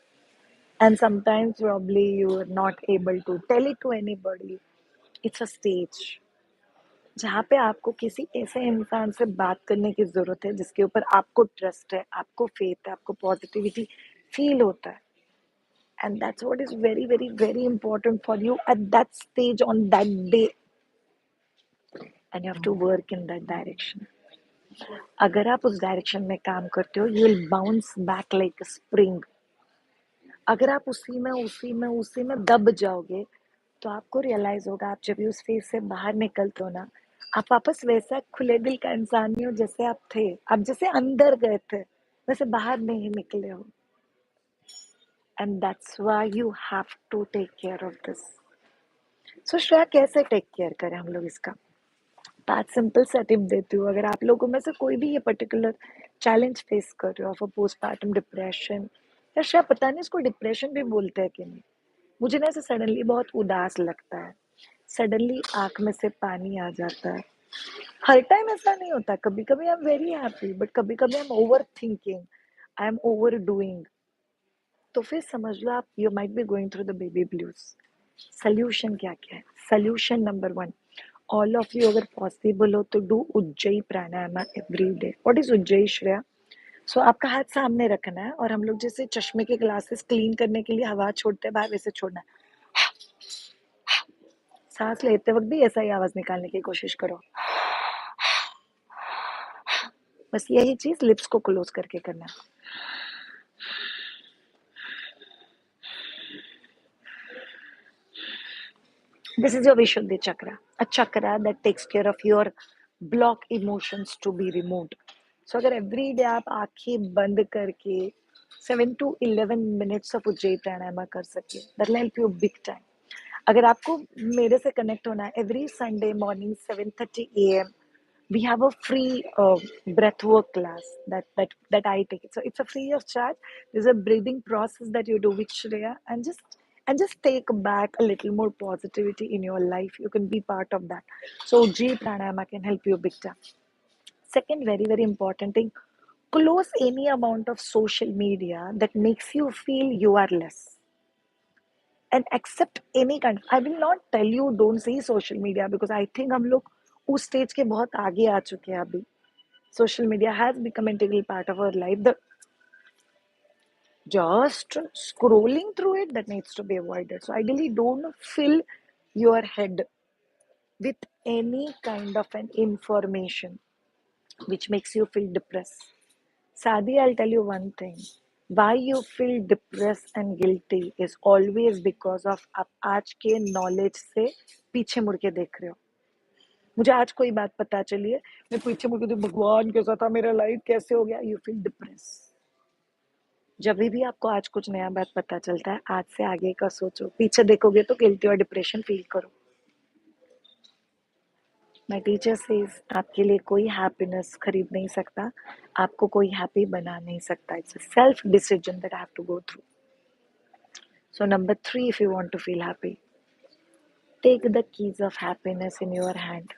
And sometimes probably you are not able to tell it to anybody. It's a stage जहाँ पे आपको किसी ऐसे इंसान से बात करने की जरूरत है जिसके ऊपर आपको ट्रस्ट है, आपको फेथ है, आपको पॉजिटिविटी फील होता है. And that's what is very very very important for you at that stage on that day. And you have to work in that direction. अगर आप उस डायरेक्शन में काम करते हो, you will bounce back like a spring. अगर आप उसी में दब जाओगे, तो आपको रियलाइज होगा, आप जब भी उस फेज से बाहर निकलते हो ना, आप वापस वैसा खुले दिल का इंसान नहीं हो जैसे आप थे. आप जैसे अंदर गए थे वैसे बाहर नहीं निकले हो. And that's why you have to take care of this. So Shreya, कैसे टेक केयर करें हम लोग इसका? पांच सिंपल सा टिप देती हूँ. अगर आप लोगों में से कोई भी ये पर्टिकुलर चैलेंज फेस कर रहे हो फॉर पोस्टपार्टम डिप्रेशन, या शायद पता नहीं इसको डिप्रेशन भी बोलते हैं कि नहीं, मुझे ना ऐसे सडनली बहुत उदास लगता है, सडनली आंख में से पानी आ जाता है. हर टाइम ऐसा नहीं होता, कभी कभी I am very happy, but कभी कभी I am over thinking, I am over doing. तो फिर समझ लो आप you might be going through the baby blues. Solution क्या क्या है? Solution number 1, all of you अगर पॉसिबल हो तो do Ujjayi pranayama every day. What is Ujjayi Shreya? So आपका हाथ सामने रखना है और हम लोग जैसे चश्मे के ग्लासेस क्लीन करने के लिए हवा छोड़ते हैं बाहर, वैसे छोड़ना है. सांस लेते वक्त भी ऐसा ही आवाज निकालने की कोशिश करो. बस यही चीज लिप्स को क्लोज करके करना है. This is your Vishuddhi chakra, a chakra that takes care of your block emotions to be removed. So अगर every day आप आंखें बंद करके 7 to 11 minutes of उज्जयी प्राणायाम कर सके, that will help you big time. अगर आपको मेरे से कनेक्ट होना है, every Sunday morning 7:30 a.m. we have a free breathwork class that I take it. So it's a free of charge. There's a breathing process that you do with Shreya, and just take back a little more positivity in your life. You can be part of that. So G Pranayama can help you big time. Second, very, very important thing, close any amount of social media that makes you feel you are less. And accept any kind. I will not tell you don't see social media because I think हम लोग उस stage के बहुत आगे आ चुके हैं अभी. Social media has become an integral part of our life. The just scrolling through it that needs to be avoided. So ideally, don't fill your head with any kind of an information which makes you feel depressed. Sadi, I'll tell you one thing. Why you feel depressed and guilty is always because of आप आज के knowledge से पीछे मुड़ के देख रहे हो. मुझे आज कोई बात पता चली है, मैं पीछे मुड़ के देखूं, भगवान कैसा था मेरा लाइफ, कैसे हो गया. You feel depressed. जब भी आपको आज कुछ नया बात पता चलता है, आज से आगे का सोचो. पीछे देखोगे तो गिल्टी और डिप्रेशन फील करो. माय टीचर सेज आपके लिए कोई हैप्पीनेस खरीद नहीं सकता, आपको कोई हैप्पी बना नहीं सकता. It's a self decision that I have to go through. So number 3, if you want to feel happy, take the keys of happiness in your hand.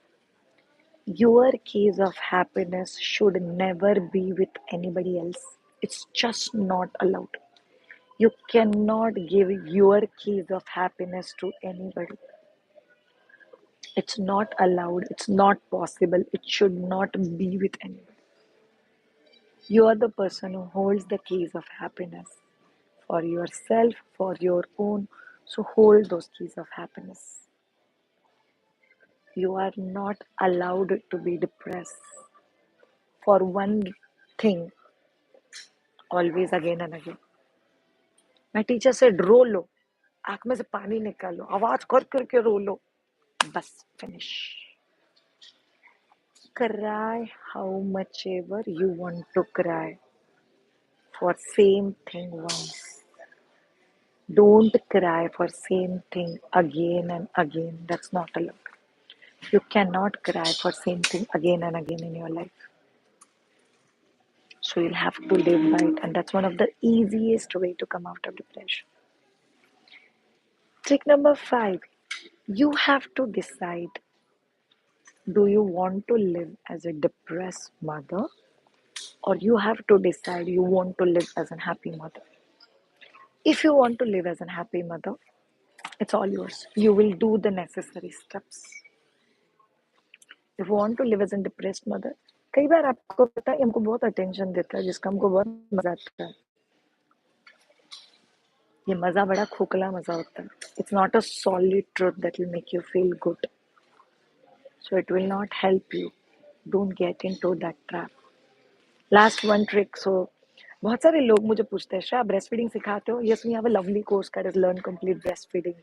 Your keys of happiness should never be with anybody else. It's just not allowed. You cannot give your keys of happiness to anybody. It's not allowed. It's not possible. It should not be with anybody. You are the person who holds the keys of happiness for yourself, for your own. So hold those keys of happiness. You are not allowed to be depressed for one thing always again and again. My teacher said, रो लो, आंख में से पानी निकालो, आवाज कर करके रो लो, बस finish. Cry how much ever you want to cry for same thing once. Don't cry for same thing again and again. That's not allowed. You cannot cry for same thing again and again in your life. So you'll have to live by it, and that's one of the easiest way to come out of depression. Trick number 5, you have to decide, do you want to live as a depressed mother, or you have to decide you want to live as a happy mother. If you want to live as a happy mother, it's all yours. You will do the necessary steps. If you want to live as a depressed mother, कई बार आपको पता है हमको बहुत attention देता है जिसका हमको बहुत मजा आता है. ये मजा बड़ा खोखला मजा होता है. It's not a solid truth that will make you feel good. So it will not help you. Don't get into that trap. Last one trick. So बहुत सारे लोग मुझे पूछते हैं, श्रेया ब्रेस्ट फीडिंग सिखाते हो? Yes, we have a lovely course that is Learn Complete Breastfeeding.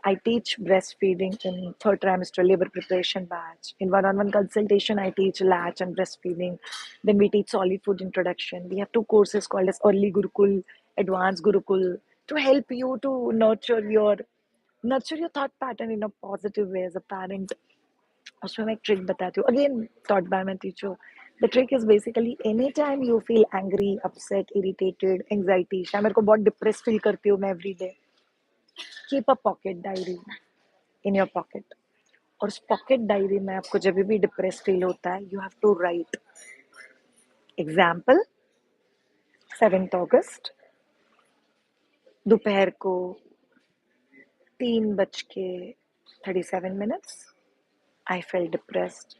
I teach breastfeeding in third trimester labor preparation batch. In one-on-one consultation, I teach latch and breastfeeding. Then we teach solid food introduction. We have 2 courses called as Early Gurukul, Advanced Gurukul, to help you to nurture your thought pattern in a positive way as a parent. उसमें मैं एक trick बताती हूँ, again taught by my teacher. The trick is basically anytime you feel angry, upset, irritated, anxiety, शायद मेरे को बहुत depress feel करती हूँ मैं every day, keep a pocket diary in your pocket. और उस पॉकेट डायरी में आपको जब भी डिप्रेस फील होता है, you have to write. Example, 7th August, दोपहर को 3:37, I felt depressed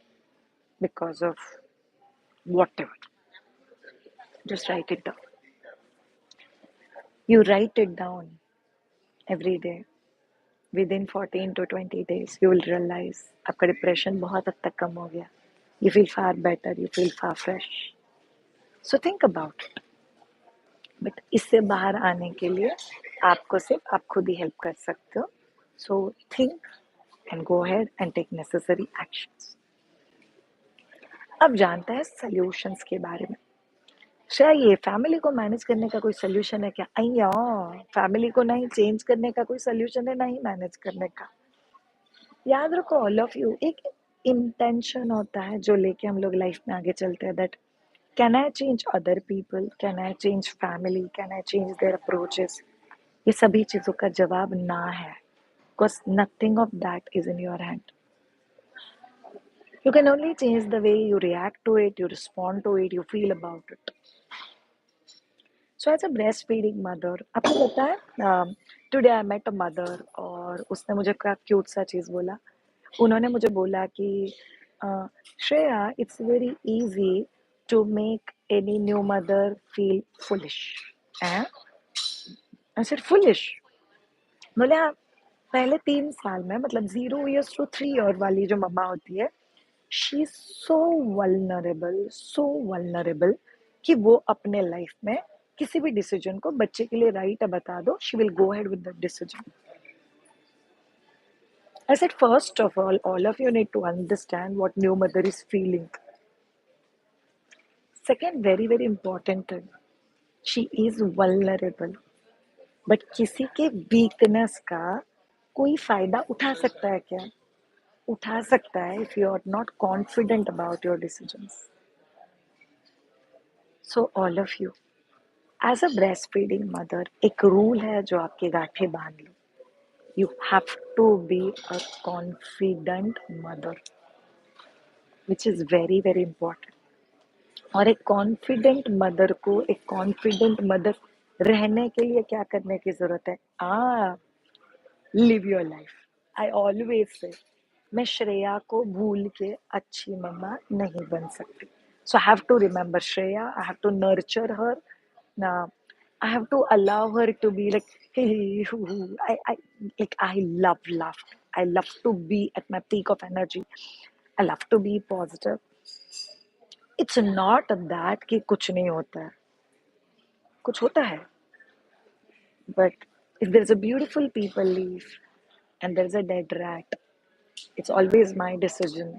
because of whatever. Just write it down. You write it down every day. Within 14 to 20 days, you will realize आपका depression बहुत हद तक कम हो गया. You feel far better. You feel far fresh. So think about it. But इससे बाहर आने के लिए आपको सिर्फ आप खुद ही हेल्प कर सकते हो. So think and go ahead and take necessary actions. अब जानते हैं सॉल्यूशंस के बारे में. श्रेया, ये फैमिली को मैनेज करने का कोई सोल्यूशन है क्या? अय्या, फैमिली को नहीं चेंज करने का कोई सोल्यूशन है, नहीं मैनेज करने का. याद रखो ऑल ऑफ यू, एक इंटेंशन होता है जो लेके हम लोग लाइफ में आगे चलते हैं, that can I change other people, can I change family, can I change their approaches. ये सभी चीजों का जवाब ना है, because nothing of that is in your hand. You can only change the way you react to it, you respond to it, you feel about it. So as a breastfeeding mother, आपको पता है today I met a mother और उसने मुझे क्या cute सा चीज़ बोला. उन्होंने मुझे बोला कि Shreya it's very easy to make any new mother feel foolish. I said foolish. बोले हाँ. पहले 3 साल में मतलब 0 years to 3 year वाली जो मम्मा होती है, शी इज सो वल्नरेबल कि वो अपने लाइफ में किसी भी डिसीजन को बच्चे के लिए राइट बता दो, she will go ahead with that decision. I said, first of all of you need to understand what new mother is feeling. Second, very very important thing, she is vulnerable. But किसी के weakness का कोई फायदा उठा सकता है क्या? उठा सकता है if you are not confident about your decisions. So all of you, as a breastfeeding mother, एक रूल है जो आपके गांठे बांध लो. You have to be a confident mother, which is very very important. और एक कॉन्फिडेंट मदर को एक कॉन्फिडेंट मदर रहने के लिए क्या करने की जरूरत है? Live your life. I always say मैं श्रेया को भूल के अच्छी मम्मा नहीं बन सकती. So I have to remember Shreya, I have to nurture her. I have to allow her to be like, hey, I love laugh. I love to be at my peak of energy. I love to be positive. It's not that कि कुछ नहीं होता है. कुछ होता है. But if there's a beautiful people leave and there's a dead rat, it's always my decision.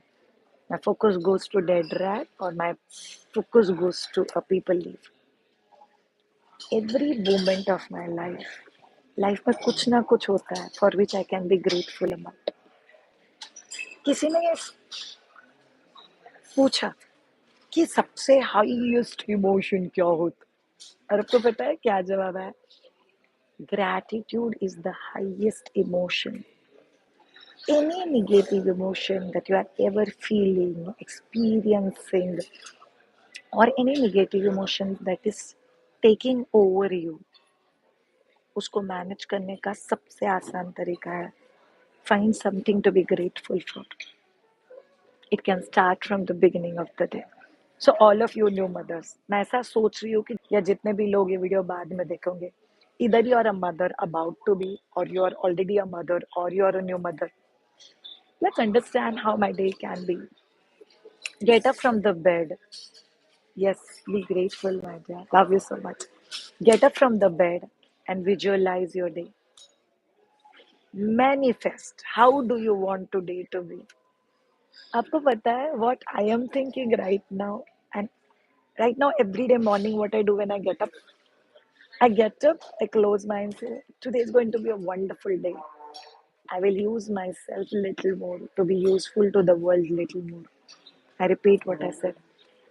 My focus goes to dead rat or my focus goes to a people leave. Every moment of my life में कुछ ना कुछ होता है for which I can be grateful about. किसी ने ये पूछा कि सबसे हाईएस्ट इमोशन क्या होता है, और आपको पता है क्या जवाब है? Gratitude is the highest emotion. Any negative emotion that you are ever feeling, experiencing, or any negative emotion that is taking over you, उसको मैनेज करने का सबसे आसान तरीका है find something to be grateful for. It can start from the beginning of the day. So all of you new mothers, मैं ऐसा सोच रही हूँ कि या जितने भी लोग ये वीडियो बाद में देखेंगे, either you are a mother about to be, or you are already a mother, or you are a new mother. Let's understand how my day can be. Get up from the bed. Yes, be grateful, my dear. Love you so much. Get up from the bed and visualize your day. Manifest. How do you want today to be? आपको पता है what I am thinking right now? And right now, every day morning, what I do when I get up, I close my eyes and say, today is going to be a wonderful day. I will use myself little more to be useful to the world little more. I repeat what I said.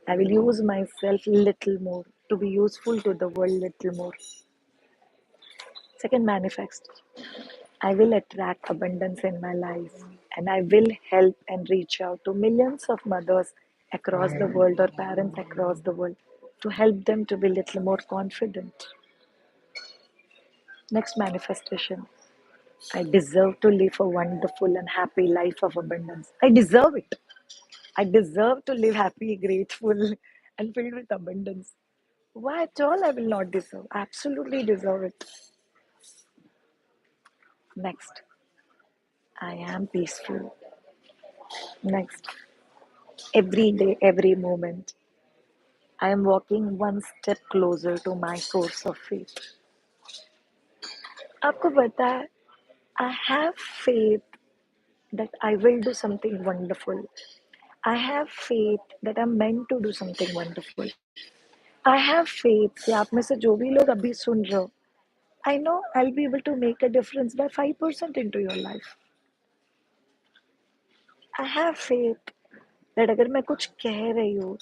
I will use myself little more to be useful to the world little more. Second, manifest. I will attract abundance in my life and I will help and reach out to millions of mothers across the world or parents across the world to help them to be little more confident. Next manifestation. I deserve to live a wonderful and happy life of abundance. I deserve it. I deserve to live happy, grateful, and filled with abundance. Why at all I will not deserve? I absolutely deserve it. Next, I am peaceful. Next, every day, every moment, I am walking one step closer to my source of faith. आपको पता है, I have faith that I will do something wonderful. I have faith that I'm meant to do something wonderful. I have faith कि आप में से जो भी लोग अभी सुन रहे हो, I know I'll be able to make a difference by 5% into your life. I have faith that अगर मैं कुछ कह रही हूँ,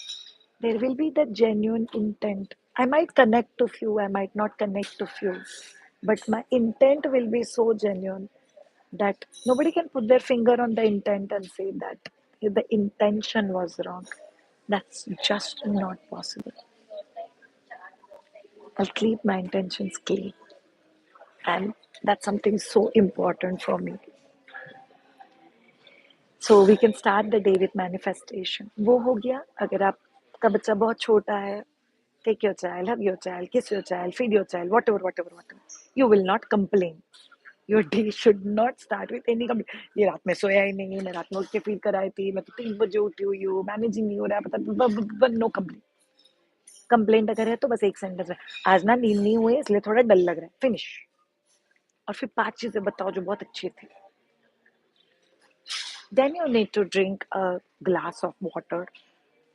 there will be that genuine intent. I might connect to few, I might not connect to few, but my intent will be so genuine that nobody can put their finger on the intent and say that. the intention was wrong. That's just not possible. I'll keep my intentions clean, and that's something so important for me. So we can start the day with manifestation. वो हो गया. अगर आपका बच्चा बहुत छोटा है, take your child, hug your child, kiss your child, feed your child, whatever. You will not complain. Your day should not start with any complaint. ये रात में सोया ही नहीं, मैं रात में उठ के फीड कराई थी, मैं तो 3 बजे उठी हुई हूँ, मैनेजिंग नहीं हो रहा है, पता नो कंप्लेंट. कंप्लेंट अगर है तो बस एक सेंटेंस है, आज ना नींद नहीं हुई इसलिए थोड़ा डल लग रहा है, फिनिश. और फिर 5 चीजें बताओ जो बहुत अच्छी थी. Then you need to drink a glass of water,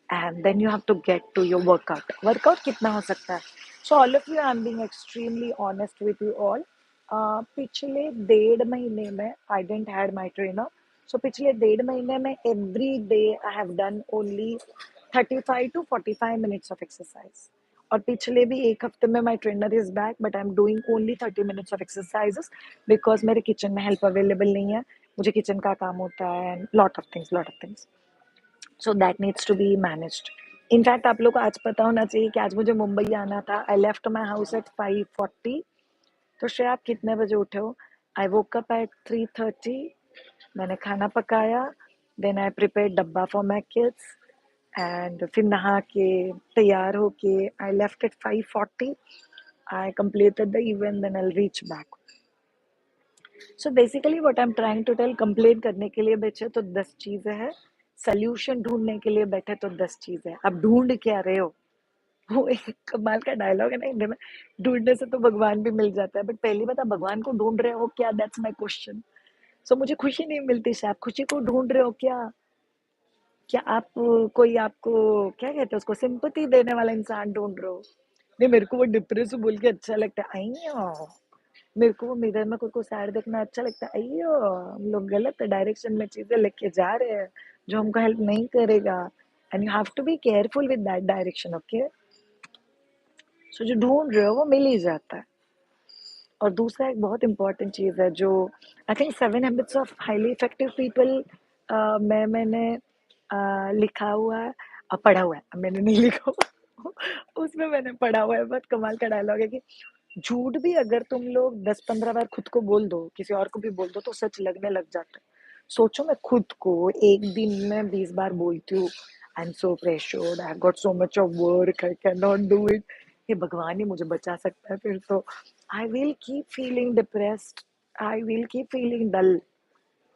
and then you have to get to your workout. Workout कितना हो सकता है? So all of you, I'm being extremely honest with you all. पिछले 1.5 महीने में I didn't had my trainer. So पिछले 1.5 महीने में every day I have done only 35 to 45 minutes of exercise. और पिछले भी एक हफ्ते में my trainer is back, but I'm doing only 30 minutes of exercises because मेरे किचन में हेल्प अवेलेबल नहीं है. मुझे किचन का काम होता है, lot of things. So that needs to be managed. In fact आप लोग को आज पता होना चाहिए कि आज मुझे मुंबई आना था. I left my house at 5:40. तो श्रेया आप कितने बजे उठे हो? I woke up at 3:30. मैंने खाना पकाया, then I prepare dabba for my kids, and फिर नहा के तैयार होके I left at 5:40. I completed the event, then I'll reach back. So basically what I am trying to tell, complain करने के लिए बैठे तो 10 चीजें हैं, सोल्यूशन ढूंढने के लिए बैठे तो 10 चीजें हैं. आप ढूंढ क्या रहे हो? वो एक कमाल का डायलॉग है ना हिंदी में, ढूंढने से तो भगवान भी मिल जाता है. बट पहली बात, आप भगवान को ढूंढ रहे हो क्या? That's my question. सो मुझे खुशी नहीं मिलती. से आप खुशी को ढूंढ रहे हो क्या? क्या आप कोई आपको क्या कहते हैं उसको, सिंपैथी देने वाला इंसान ढूंढ रहे हो? नहीं, मेरे को वो डिप्रेस बोल के अच्छा लगता है. आई, मेरे को वो मिरर में खुद को सैड देखना अच्छा लगता है. अयो, हम लोग गलत डायरेक्शन में चीजें लेके जा रहे हैं जो हमको हेल्प नहीं करेगा. And you have to be careful with that direction. Okay, so जो ढूंढ रहे हो वो मिल ही जाता है. और दूसरा एक बहुत इंपॉर्टेंट चीज है जो I think 7 habits of highly effective people मैंने लिखा हुआ है और पढ़ा हुआ है. मैंने नहीं लिखा हुआ उसमें मैंने पढ़ा हुआ है. बहुत कमाल का डायलॉग है कि झूठ भी अगर तुम लोग 10-15 बार खुद को बोल दो, किसी और को भी बोल दो, तो सच लगने लग जाता है. सोचो, मैं खुद को एक दिन में 20 बार बोलती हूँ, I am so pressured, I got so much of work, I can not do it. ये भगवान ही मुझे बचा सकता है. फिर तो I will keep feeling depressed, I will keep feeling dull,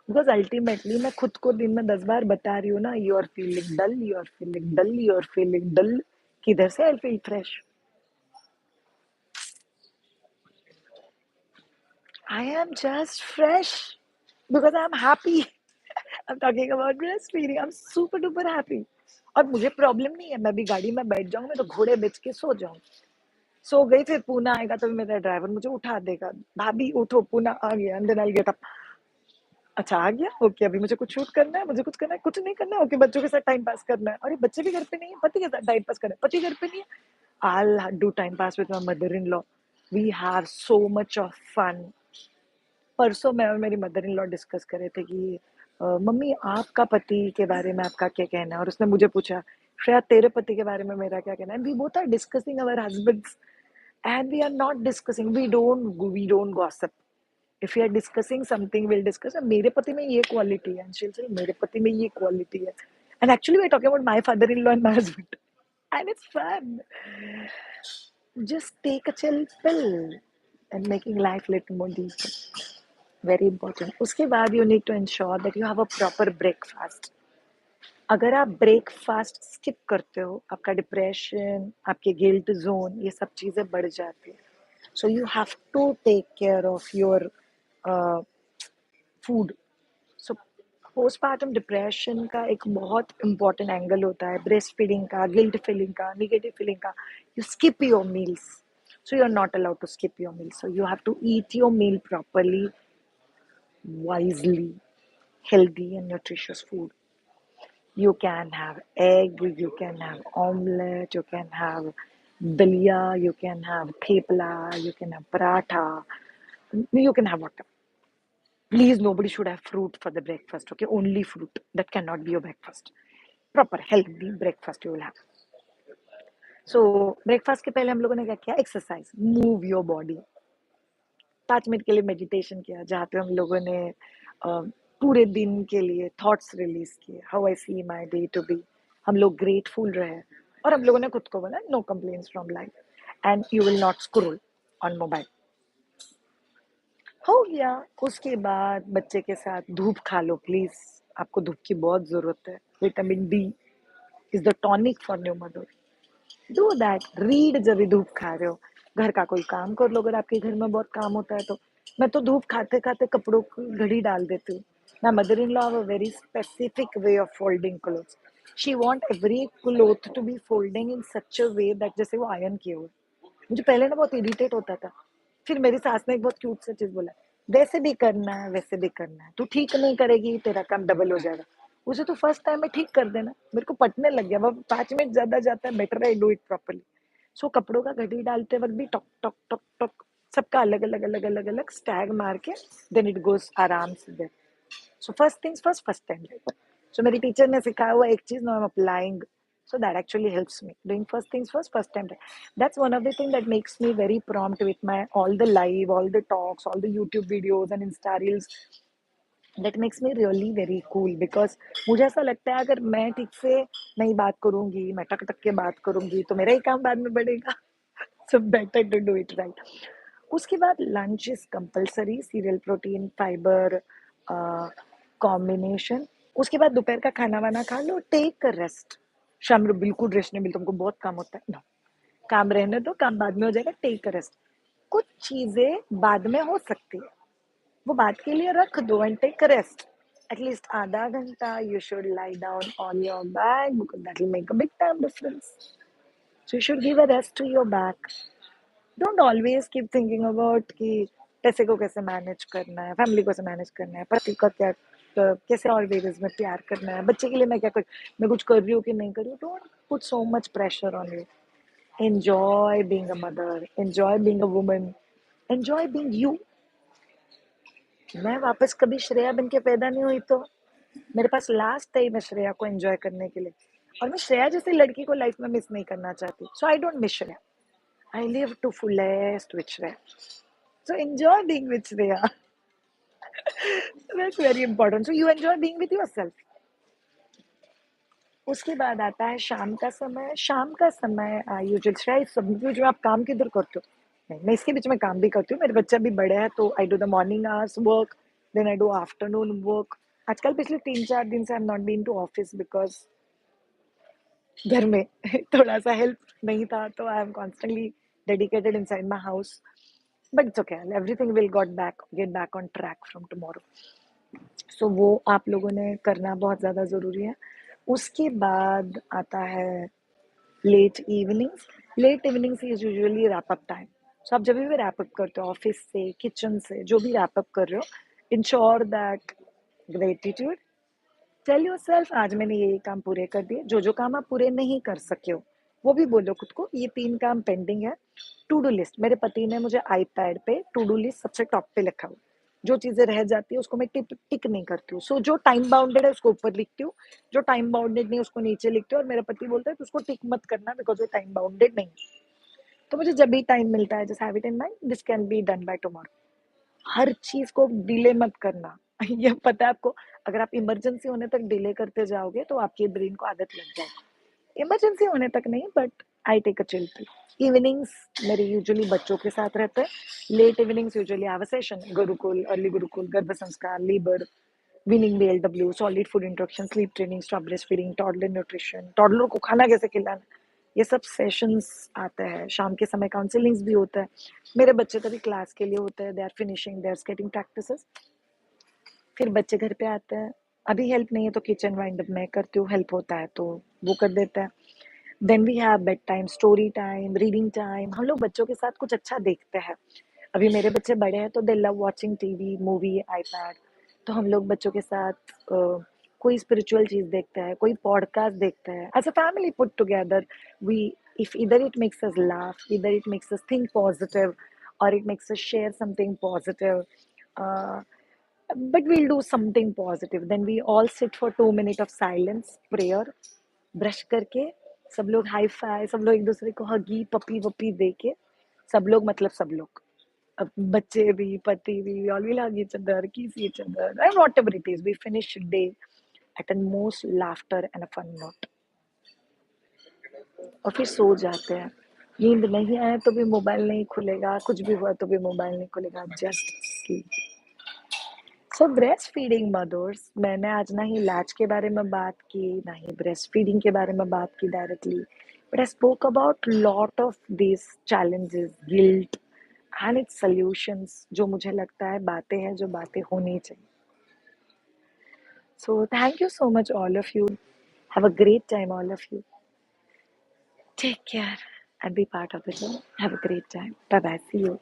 because ultimately मैं खुद को दिन में 10 बार बता रही हूँ ना, you are feeling dull, you are feeling dull, you are feeling dull. किधर से I feel fresh? I am just fresh because I'm happy. I'm talking about breastfeeding. I'm super duper happy. और मुझे प्रॉब्लम नहीं है, मैं भी गाड़ी में बैठ जाऊँ, मैं तो घोड़े बेच के सो जाऊँ. सो गई, फिर पूना आएगा तो मेरा ड्राइवर मुझे उठा देगा. भाभी उठो, पूना आ गया. And then I get up. अच्छा आ गया, ओके, अभी मुझे कुछ शूट करना है, मुझे कुछ करना है, कुछ नहीं करना है, ओके, बच्चों के साथ टाइम पास करना है. और ये बच्चे भी घर पे नहीं है, पति के साथ टाइम पास करना है, पति घर पे नहीं है. I'll do time pass with my mother-in-law. We have so much of fun. परसों मैं और मेरी मदर इन लॉ डिस्कस कर रहे थे कि मम्मी आपका पति के बारे में आपका क्या कहना है. और उसने मुझे पूछा, श्रेया तेरे पति के बारे में मेरा क्या कहना है. We both are discussing our husbands, and we are not discussing, we don't gossip. If you are discussing something, will discuss मेरे पति में ये क्वालिटी है, एंड शी विल से मेरे पति में ये क्वालिटी है. And actually we are talking about my father in law and my husband, and it's fun. Just take a chill pill and making life little more decent. Very important. उसके बाद you need to ensure that you have a proper breakfast. अगर आप breakfast skip करते हो, आपका depression, आपके guilt zone, ये सब चीज़ें बढ़ जाती है. So you have to take care of your food. So postpartum depression का एक बहुत इंपॉर्टेंट एंगल होता है ब्रेस्ट फीडिंग का, गिल्ट फीलिंग का, निगेटिव फीलिंग का. You skip your meals. So you're not allowed to skip your meal. So you have to eat your meal properly, wisely, healthy and nutritious food. You can have egg, you can have omelette, you can have dalia, you can have thepla, you can have paratha, you can have whatever. Please, nobody should have fruit for the breakfast, okay? Only fruit. That cannot be your breakfast. Proper, healthy breakfast you will have. So, breakfast के पहले हम लोगों ने क्या किया? Exercise, move your body. 5 minute के लिए meditation किया, जहाँ पे हम लोगों ने पूरे दिन के लिए थॉट्स रिलीज किए, how I see my day to be. हम लोग ग्रेटफुल रहे और हम लोगों ने खुद को बोला no complains from life and you will not scroll on mobile. हो गया। उसके बाद बच्चे के साथ धूप खा लो प्लीज, आपको धूप की बहुत जरूरत है। Vitamin D is the tonic for new mother. Do that. Read जब भी धूप खा रहे हो। घर का कोई काम कर लो, अगर आपके घर में बहुत काम होता है तो। मैं तो धूप खाते खाते कपड़ों की घड़ी डाल देती हूँ। My mother-in-law have a very specific way of folding clothes. She want every cloth to be folding in such a way that जैसे वो आयरन किए हुए। मुझे पहले ना बहुत इरिटेट होता था। फिर मेरी सास ने एक बहुत क्यूट सा चीज बोला, वैसे भी करना है वैसे भी करना है, तू ठीक नहीं करेगी तेरा काम डबल हो जाएगा। उसे तो फर्स्ट टाइम में ठीक कर देना। मेरे को पटने लग गया, अब 5 मिनट ज्यादा जाता है, better I do it properly. So कपड़ों का घड़ी डालते वक्त भी टक टक टक टक, सबका अलग अलग अलग अलग अलग स्टैग मार के देन इट गोज आराम से। So first things first, first time. So मेरी टीचर ने सिखाया हुआ एक चीज, now I'm applying. So that actually helps me. Doing first things first, first time. That's one of the things that makes me very prompt with my all the live, all the talks, all the YouTube videos and Insta reels. That makes me really very cool because मुझे ऐसा लगता है अगर मैं ठीक से नहीं बात करूंगी, मैं टक टक के बात करूंगी तो मेरा ही काम बाद में बढ़ेगा। So better to do it right. उसके बाद lunch is compulsory, serial, protein, fibre combination. उसके बाद दोपहर का खाना वाना खा लो, टेक अ रेस्ट। शाम में बिल्कुल रेस्ट नहीं मिलता, तुमको बहुत काम होता है। नो, काम रहने दो, काम बाद में हो जाएगा, टेक अ रेस्ट। कुछ चीजें बाद में हो सकती है, वो बात के लिए रख दो and take a rest. At least आधा घंटा you should lie down on your back because that will make a big time difference. So you should give a rest to your back. Don't always keep thinking about कि पैसे को कैसे manage करना है, family को कैसे manage करना है, पति का क्या कैसे और वेज में प्यार करना है, बच्चे के लिए मैं क्या कर, मैं कुछ कर रही हूँ कि नहीं कर रही हूँ। Don't put so much pressure on you. Enjoy being a mother, enjoy being a woman, enjoy being you. मैं वापस कभी श्रेया बन के पैदा नहीं हुई तो मेरे पास लास्ट टाइम है श्रेया को एंजॉय करने के लिए, और मैं श्रेया जैसी लड़की को लाइफ में मिस नहीं करना चाहती। So I don't miss Shreya, I live to fullest with Shreya. So enjoy being with Shreya. That's very important. So you enjoy being with yourself. उसके बाद आता है शाम का समय। शाम का समय यूजुअल श्रेया इस सब बीच में आप काम किधर करते हो? नहीं, मैं इसके बीच में काम भी करती हूँ, मेरे बच्चा भी बड़े हैं तो I do the morning hours work, then I do afternoon work. आजकल पिछले 3-4 दिन से I am not been to office because घर में थोड़ा सा हेल्प नहीं था, तो I am constantly dedicated inside my house. But it's okay, everything will get back on track from tomorrow. So वो आप लोगों ने करना बहुत ज़्यादा ज़रूरी है। उसके बाद आता है late evenings. Late evenings is usually wrap up time. So आप जब भी रैप अप करते हो ऑफिस से, किचन से, जो भी रैप अप कर रहे हो, ensure that gratitude, tell yourself आज मैंने ये काम पूरे कर दिए। जो जो काम आप पूरे नहीं कर सके हो वो भी बोलो खुद को, ये 3 काम पेंडिंग है। टू डू लिस्ट, मेरे पति ने मुझे आईपैड पे टू डू लिस्ट सबसे टॉप पे लिखा हुआ। जो चीजें रह जाती है उसको मैं टिक टिक नहीं करती हूँ। सो जो टाइम बाउंडेड है उसको ऊपर लिखती हूँ, जो टाइम बाउंडेड नहीं उसको नीचे लिखती हूँ। और मेरा पति बोलता है तो उसको टिक मत करना बिकॉज वो टाइम बाउंडेड नहीं है। तो मुझे जब भी टाइम मिलता है, just have it in mind, this can be done by tomorrow. हर चीज को डिले मत करना। ये पता है आपको, अगर आप इमरजेंसी होने तक डिले करते जाओगे तो आपके ब्रेन को आदत लग जाएगी। इमरजेंसी होने तक नहीं, but I take a chill pill. Evenings मेरे यूजुअली बच्चों के साथ रहते हैं। Late evenings usually have a session, Gurukul, early Gurukul, garbh sanskar, labour, weaning BLW, solid food introduction, sleep training, stop breast feeding, toddler nutrition, toddler को खाना कैसे खिलाना, ये सब सेशंस आते हैं। शाम के समय काउंसलिंग्स भी होता है। मेरे बच्चे का भी क्लास के लिए होता है, they are finishing, they are getting practices. फिर बच्चे घर पे आते हैं। अभी हेल्प नहीं है तो किचन वाइंड अप मैं करती हूँ, हेल्प होता है तो वो कर देता है। Then we have bed time, story time, reading time. हम लोग बच्चों के साथ कुछ अच्छा देखते हैं। अभी मेरे बच्चे बड़े हैं तो दे love watching TV, movie, iPad. तो हम लोग बच्चों के साथ कोई स्पिरिचुअल चीज देखते हैं, कोई पॉडकास्ट देखते हैं। As a family put together we, if either it makes us laugh, either it makes us think positive, or it makes us share something positive, uh, but we'll do something positive. Then we all sit for 2 minutes of silence, prayer, brush करके सब लोग hi fi, सब लोग एक दूसरे को हगी puppy वपी दे के, सब लोग मतलब सब लोग, अब बच्चे भी, पति भी, all will hug each other, kiss each other, and whatever it is, we finish day at an most laughter and a fun note, और फिर सो जाते हैं। नींद नहीं आए तो भी मोबाइल नहीं खुलेगा, कुछ भी हुआ तो भी मोबाइल नहीं खुलेगा, जस्ट स्लीप। सो ब्रेस्ट फीडिंग मदर्स, मैंने आज ना ही लैच के बारे में बात की, ना ही ब्रेस्ट फीडिंग के बारे में बात की directly, but I spoke about lot of this challenges, guilt and it's solutions, जो मुझे लगता है बातें हैं जो बातें होनी चाहिए। So thank you so much all of you, have a great time all of you, take care and be part of it. Have a great time. Bye bye. See you.